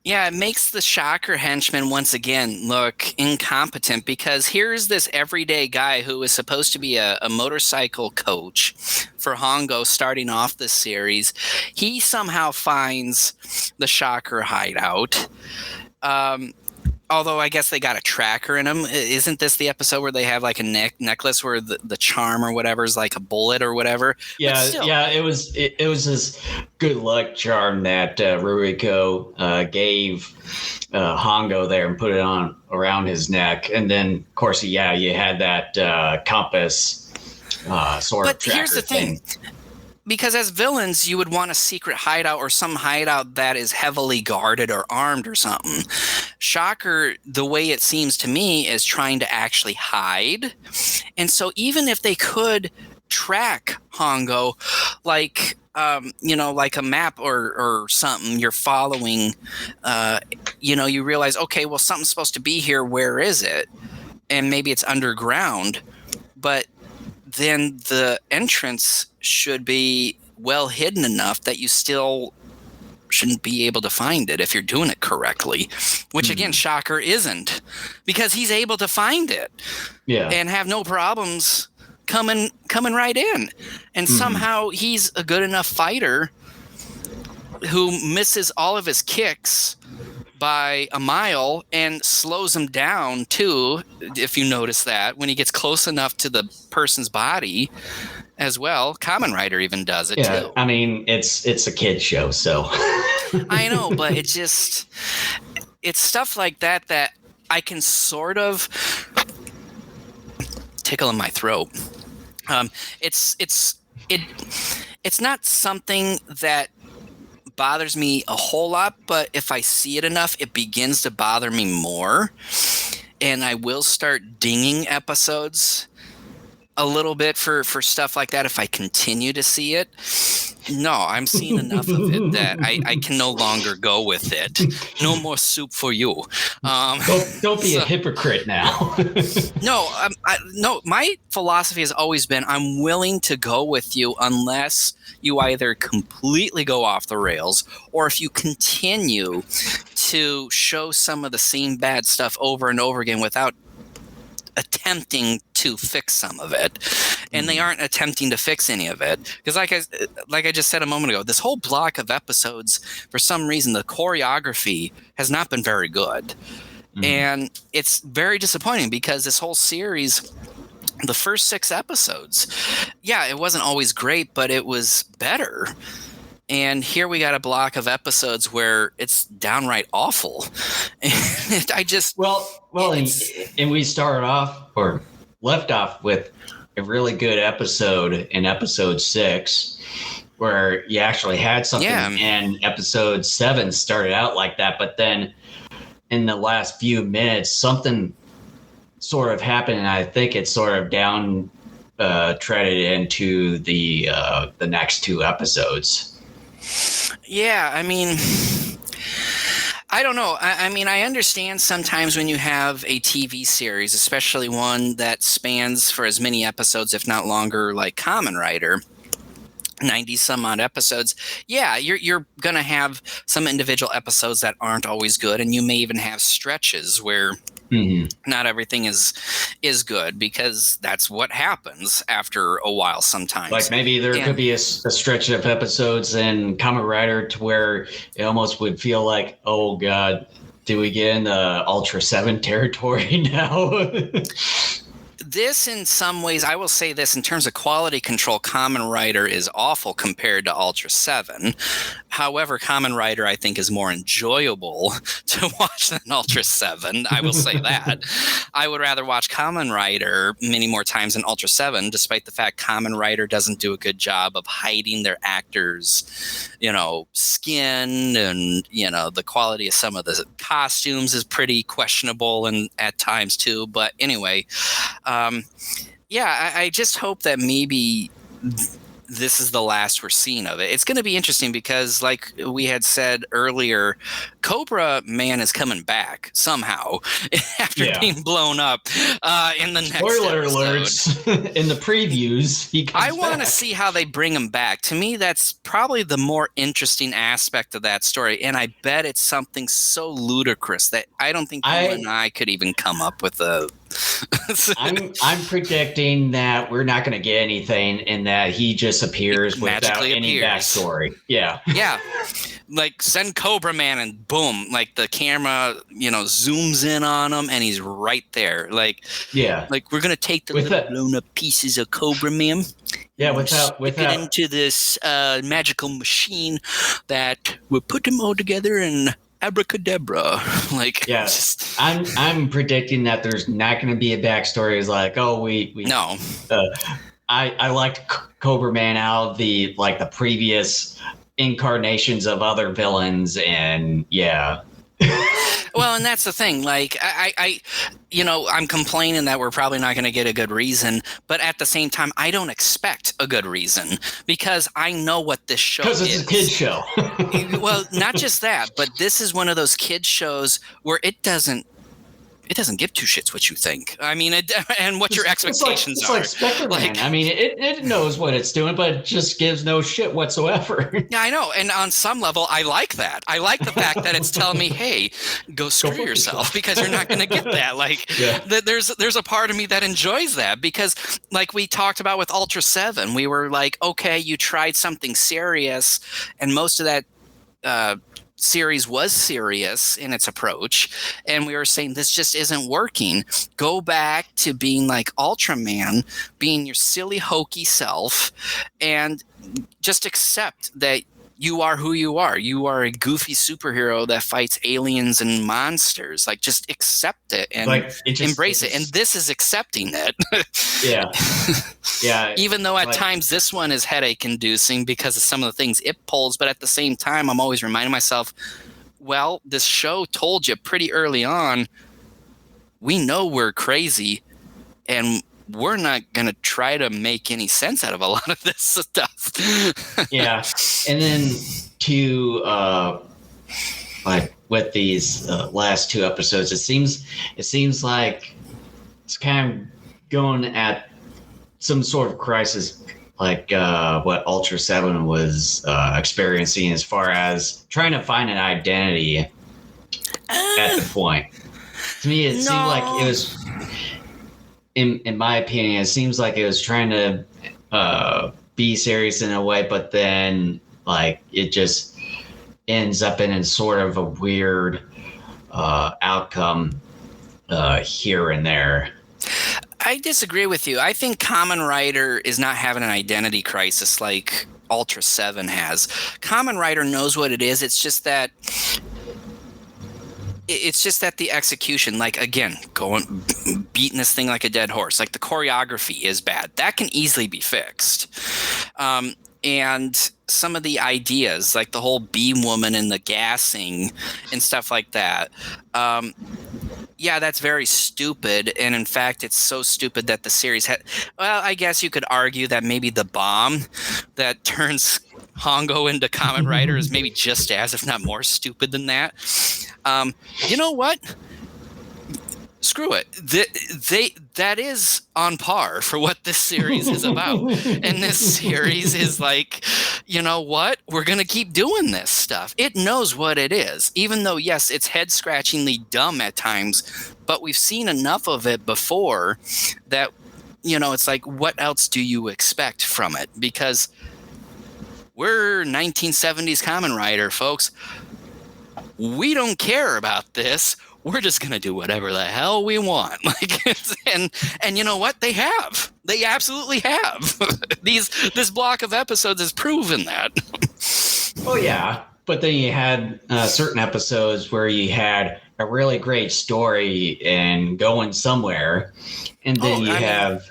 Yeah, it makes the Shocker henchman once again look incompetent, because here's this everyday guy who is supposed to be a motorcycle coach for Hongo starting off this series. He somehow finds the Shocker hideout. Although I guess they got a tracker in them. Isn't this the episode where they have like a necklace where the charm or whatever is like a bullet or whatever? Yeah. It was this good luck charm that Ruiko gave Hongo there and put it on around his neck, and then of course, you had that compass sort of tracker. But here's the thing. Because as villains, you would want a secret hideout or some hideout that is heavily guarded or armed or something. Shocker, the way it seems to me, is trying to actually hide. And so even if they could track Hongo, like a map or something you're following, you realize, okay, well, something's supposed to be here. Where is it? And maybe it's underground. But then the entrance should be well hidden enough that you still shouldn't be able to find it if you're doing it correctly, which again, Shocker isn't, because he's able to find it and have no problems coming right in. And somehow he's a good enough fighter who misses all of his kicks by a mile and slows him down too, if you notice that, when he gets close enough to the person's body as well. Kamen Rider even does it too. I mean, it's a kid's show, so I know, but it's stuff like that I can sort of tickle in my throat. It's not something that bothers me a whole lot, but if I see it enough, it begins to bother me more, and I will start dinging episodes a little bit for stuff like that if I continue to see it. No, I'm seeing enough of it that I can no longer go with it. No more soup for you. Don't be a so, hypocrite now. no, no. My philosophy has always been I'm willing to go with you unless you either completely go off the rails or if you continue to show some of the same bad stuff over and over again without attempting to fix some of it, and they aren't attempting to fix any of it because like I just said a moment ago, this whole block of episodes, for some reason the choreography has not been very good. And it's very disappointing because this whole series, the first 6 episodes, yeah, it wasn't always great, but it was better. And here we got a block of episodes where it's downright awful. And I just and we started off or left off with a really good episode in episode 6, where you actually had something. Yeah. And episode 7 started out like that, but then in the last few minutes, something sort of happened, and I think it's sort of down treaded into the next 2 episodes. Yeah, I mean, I don't know. I mean, I understand sometimes when you have a TV series, especially one that spans for as many episodes, if not longer, like Kamen Rider, 90 some odd episodes. Yeah, you're going to have some individual episodes that aren't always good, and you may even have stretches where not everything is good, because that's what happens after a while sometimes. Like maybe there could be a stretch of episodes in Kamen Rider to where it almost would feel like, oh God, do we get in the Ultra 7 territory now? This, in some ways, I will say this, in terms of quality control, Kamen Rider is awful compared to Ultra 7. However, Kamen Rider, I think, is more enjoyable to watch than Ultra 7. I will say that. I would rather watch Kamen Rider many more times than Ultra 7, despite the fact Kamen Rider doesn't do a good job of hiding their actors', skin, and, the quality of some of the costumes is pretty questionable and at times too. But anyway, I just hope that maybe this is the last we're seeing of it. It's going to be interesting because, like we had said earlier, Cobra Man is coming back somehow after being blown up in the next Spoiler episode. alerts in the previews. I want to see how they bring him back. To me, that's probably the more interesting aspect of that story, and I bet it's something so ludicrous that I don't think you and I could even come up with a. I'm predicting that we're not going to get anything, and that he just appears without any backstory. Yeah. Yeah. Like, send Cobra Man and boom, like the camera, zooms in on him and he's right there. Like, like we're going to take the little blown up pieces of Cobra Man. Yeah, without it into this magical machine that will put them all together and abracadabra. Like, I'm predicting that there's not going to be a backstory. It's like, oh, we no. I liked Cobra Man out of the previous incarnations of other villains, and well, and that's the thing. Like, I'm complaining that we're probably not going to get a good reason, but at the same time, I don't expect a good reason because I know what this show is. Because it's a kid show. Well, not just that, but this is one of those kid shows where it doesn't give two shits what you think. I mean, and what your expectations are. It's like Spectreman. I mean, it knows what it's doing, but it just gives no shit whatsoever. Yeah, I know. And on some level, I like that. I like the fact that it's telling me, hey, go screw yourself, because you're not going to get that. Like, there's a part of me that enjoys that, because like we talked about with Ultra 7, we were like, okay, you tried something serious, and most of that series was serious in its approach, and we were saying this just isn't working. Go back to being like Ultraman, being your silly hokey self, and just accept that you are who you are. You are a goofy superhero that fights aliens and monsters. Like, just accept it and embrace it. And this is accepting it. Yeah. Even though at times this one is headache-inducing because of some of the things it pulls, but at the same time, I'm always reminding myself, well, this show told you pretty early on, we know we're crazy, and we're not going to try to make any sense out of a lot of this stuff. Yeah. And then to like with these last two episodes, it seems like it's kind of going at some sort of crisis, like what Ultra 7 was experiencing, as far as trying to find an identity at the point. To me, it seemed like it was, in my opinion, it seems like it was trying to be serious in a way, but then like it just ends up in sort of a weird outcome here and there. I disagree with you. I think Kamen Rider is not having an identity crisis like Ultra 7 has. Kamen Rider knows what it is. It's just that the execution, like, again, beating this thing like a dead horse. Like, the choreography is bad. That can easily be fixed. And some of the ideas, like the whole beam woman and the gassing and stuff like that, yeah, that's very stupid. And in fact, it's so stupid that the series had. Well, I guess you could argue that maybe the bomb that turns Hongo into Kamen Rider is maybe just as, if not more, stupid than that. You know what? Screw it. That is on par for what this series is about. And this series is like, you know what? We're going to keep doing this stuff. It knows what it is, even though, yes, it's head-scratchingly dumb at times, but we've seen enough of it before that, you know, it's like, what else do you expect from it? Because we're 1970s Kamen Rider, folks. We don't care about this. We're just going to do whatever the hell we want. Like, and you know what? They have. They absolutely have. This block of episodes has proven that. Oh, yeah. But then you had certain episodes where you had a really great story and going somewhere. And then you have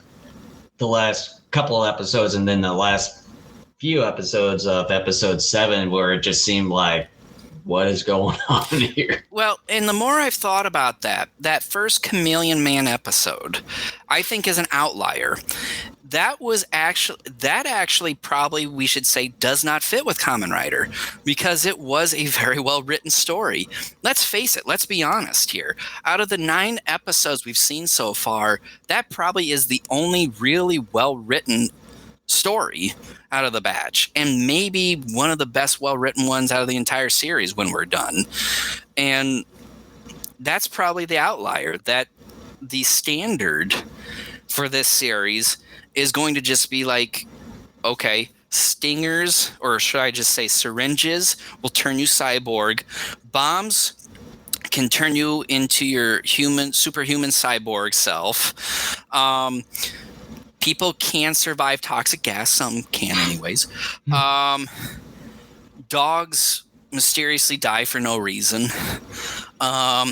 the last couple of episodes and then the last few episodes of episode 7 where it just seemed like, what is going on here? Well, and the more I've thought about that first Chameleon Man episode, I think is an outlier. That actually probably, we should say, does not fit with Kamen Rider because it was a very well written story. Let's face it. Let's be honest here. Out of the 9 episodes we've seen so far, that probably is the only really well written story out of the batch, and maybe one of the best well-written ones out of the entire series when we're done. And that's probably the outlier, that the standard for this series is going to just be like, okay, stingers, or should I just say syringes, will turn you cyborg. Bombs can turn you into your superhuman cyborg self. People can survive toxic gas. Some can anyways. Dogs mysteriously die for no reason. A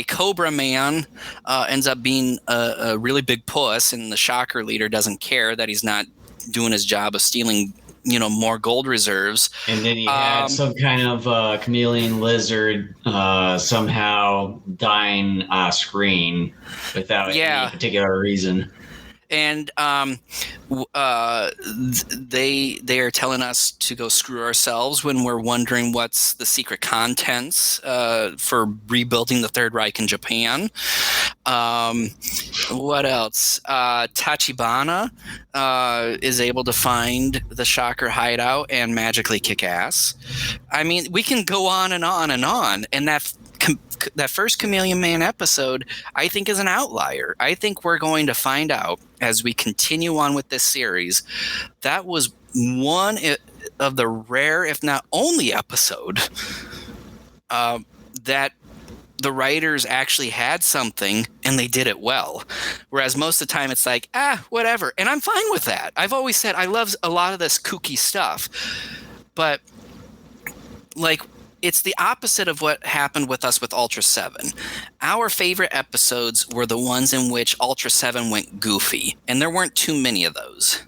Cobra Man ends up being a really big puss, and the Shocker leader doesn't care that he's not doing his job of stealing, you know, more gold reserves. And then you had some kind of chameleon lizard somehow dying screen without any particular reason. And they are telling us to go screw ourselves when we're wondering what's the secret contents for rebuilding the Third Reich in Japan. What else? Tachibana is able to find the Shocker hideout and magically kick ass. I mean, we can go on and on and on. And that first Chameleon Man episode, I think, is an outlier. I think we're going to find out as we continue on with this series. That was one of the rare, if not only, episode that the writers actually had something and they did it well. Whereas most of the time it's like, whatever. And I'm fine with that. I've always said I love a lot of this kooky stuff. But, like, it's the opposite of what happened with us with Ultra 7. Our favorite episodes were the ones in which Ultra 7 went goofy, and there weren't too many of those.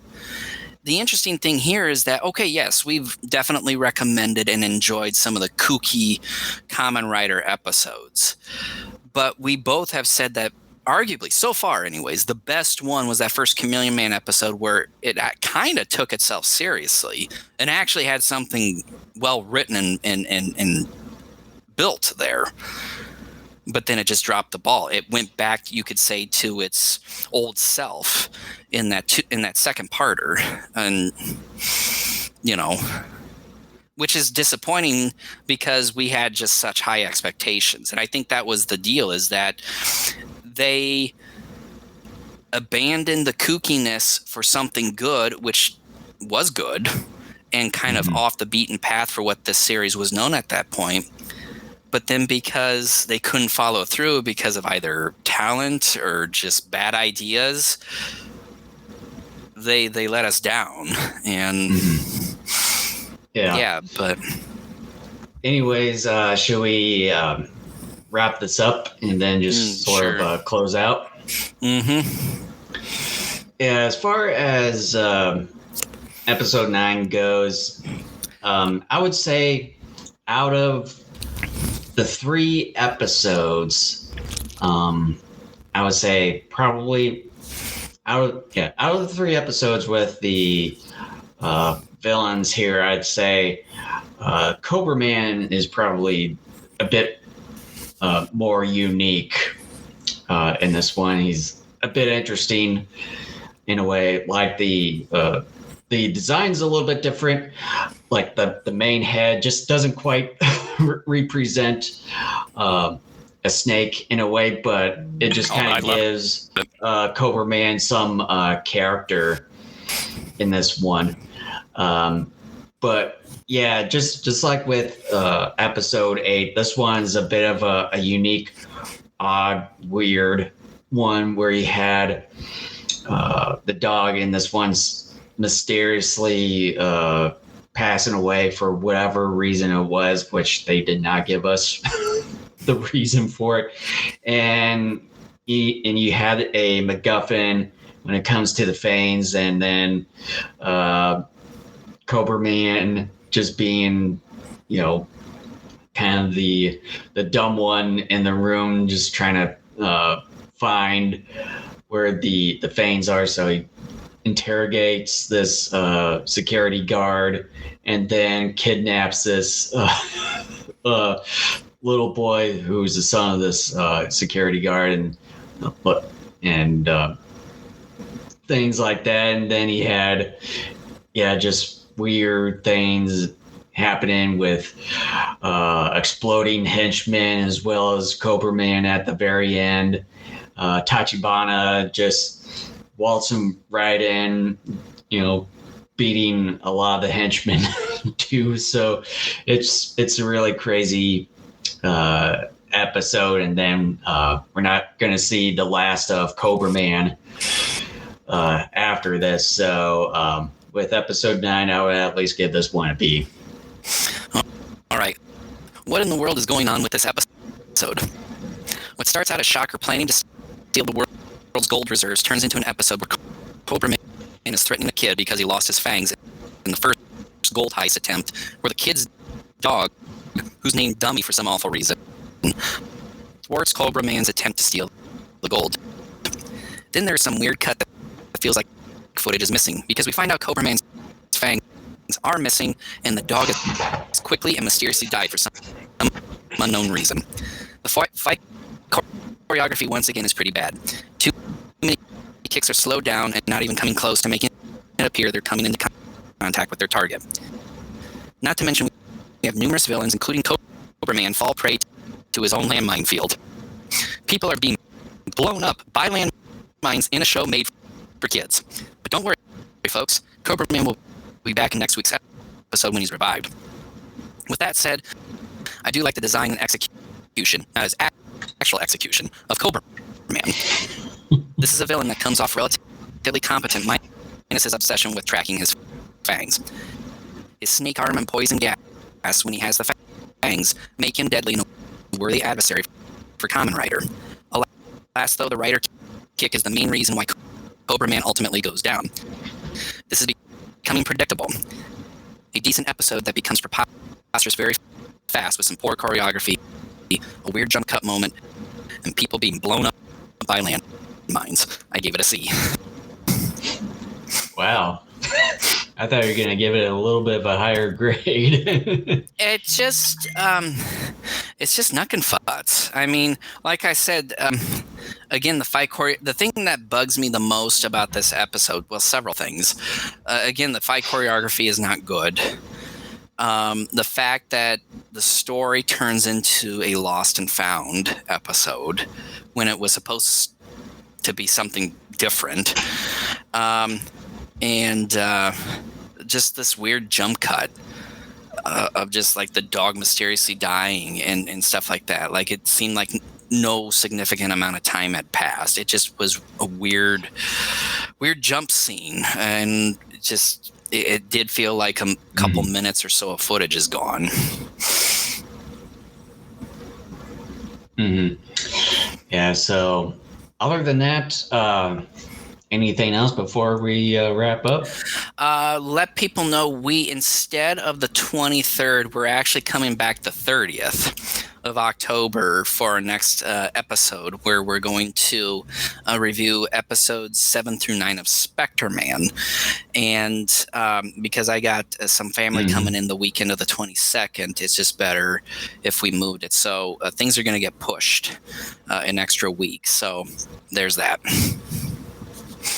The interesting thing here is that, okay, yes, we've definitely recommended and enjoyed some of the kooky Kamen Rider episodes, but we both have said that arguably, so far anyways, the best one was that first Chameleon Man episode where it kind of took itself seriously and actually had something well written and built there. But then it just dropped the ball. It went back, you could say, to its old self in that second parter, and which is disappointing because we had just such high expectations. And I think that was the deal, is that they abandoned the kookiness for something good, which was good and kind of off the beaten path for what this series was known at that point. But then because they couldn't follow through because of either talent or just bad ideas, they let us down. And yeah, but anyways, should we wrap this up and then just sort of close out? Yeah, as far as episode 9 goes, I would say out of the 3 episodes, I would say probably out of the 3 episodes with the villains here, I'd say Cobra Man is probably a bit more unique in this one. He's a bit interesting in a way. Like the design's a little bit different. Like the main head just doesn't quite represent a snake in a way, but it just kind of gives Cobra Man some character in this one. But yeah, just like with episode 8, this one's a bit of a unique, odd, weird one where he had the dog in this one's mysteriously passing away for whatever reason it was, which they did not give us the reason for it. And you had a MacGuffin when it comes to the Fanes, and then Cobra Man just being, kind of the dumb one in the room, just trying to find where the Fanes are. So he interrogates this security guard and then kidnaps this little boy who's the son of this security guard, and things like that. And then he had just weird things happening with exploding henchmen as well as Cobra Man at the very end. Tachibana just waltzing right in, beating a lot of the henchmen too. So it's a really crazy episode. And then we're not going to see the last of Cobra Man after this. So with episode 9, I would at least give this one a B. All right. What in the world is going on with this episode? What starts out as Shocker planning to steal the world's gold reserves turns into an episode where Cobra Man is threatening a kid because he lost his fangs in the first gold heist attempt, where the kid's dog, who's named Dummy for some awful reason, thwarts Cobra Man's attempt to steal the gold. Then there's some weird cut that feels like footage is missing, because we find out Cobra Man's fangs are missing and the dog has quickly and mysteriously died for some unknown reason. The fight choreography once again is pretty bad. Too many kicks are slowed down and not even coming close to making it appear they're coming into contact with their target. Not to mention, we have numerous villains, including Cobra Man, fall prey to his own landmine field. People are being blown up by landmines in a show made for kids. But don't worry, folks. Cobra Man will be back in next week's episode when he's revived. With that said, I do like the design and execution, as actual execution, of Cobra Man. This is a villain that comes off relatively competent, minus his obsession with tracking his fangs. His snake arm and poison gas, when he has the fangs, make him deadly and a worthy adversary for Kamen Rider. Alas, though, the Rider kick is the main reason why Cobra Man ultimately goes down. This is becoming predictable. A decent episode that becomes preposterous very fast with some poor choreography, a weird jump cut moment, and people being blown up by landmines. I gave it a C. Wow. I thought you were going to give it a little bit of a higher grade. It's just knuck and futz. I mean, like I said, again, the thing that bugs me the most about this episode, well, several things. Again, the fight choreography is not good. The fact that the story turns into a lost and found episode when it was supposed to be something different. And just this weird jump cut of just like the dog mysteriously dying and stuff like that. Like it seemed like no significant amount of time had passed. It just was a weird jump scene, and it did feel like a couple minutes or so of footage is gone. Yeah. So other than that, anything else before we wrap up? Let people know we, instead of the 23rd, we're actually coming back the 30th of October for our next episode, where we're going to review episodes 7 through 9 of Spectreman. And because I got some family coming in the weekend of the 22nd, it's just better if we moved it. So things are going to get pushed an extra week. So there's that.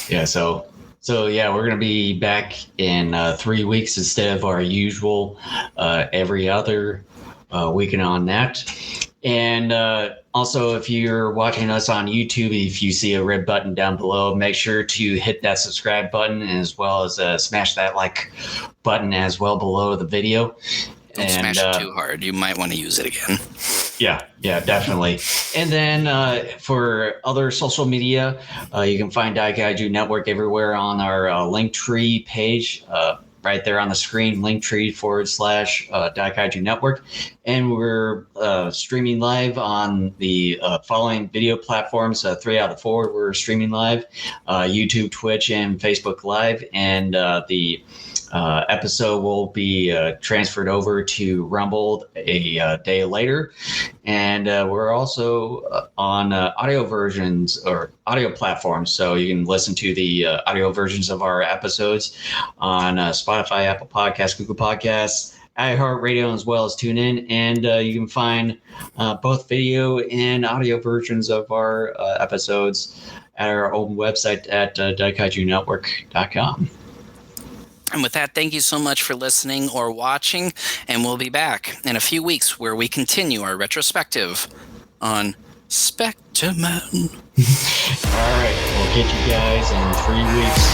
Yeah, so yeah, we're gonna be back in 3 weeks instead of our usual every other weekend on that. And also, if you're watching us on YouTube, if you see a red button down below, make sure to hit that subscribe button, as well as smash that like button as well below the video. Don't smash it too hard. You might want to use it again. Yeah, definitely. And then for other social media, you can find Daikaiju Network everywhere on our Linktree page, right there on the screen, Linktree/Daikaiju Network. And we're streaming live on the following video platforms. 3 out of 4 we're streaming live, YouTube, Twitch, and Facebook Live. And the episode will be transferred over to Rumble a day later. And we're also on audio versions or audio platforms, so you can listen to the audio versions of our episodes on Spotify, Apple Podcasts, Google Podcasts, iHeartRadio, as well as TuneIn. And you can find both video and audio versions of our episodes at our own website at daikaijunetwork.com. And with that, thank you so much for listening or watching, and we'll be back in a few weeks where we continue our retrospective on Spectreman. All right, we'll catch you guys in 3 weeks.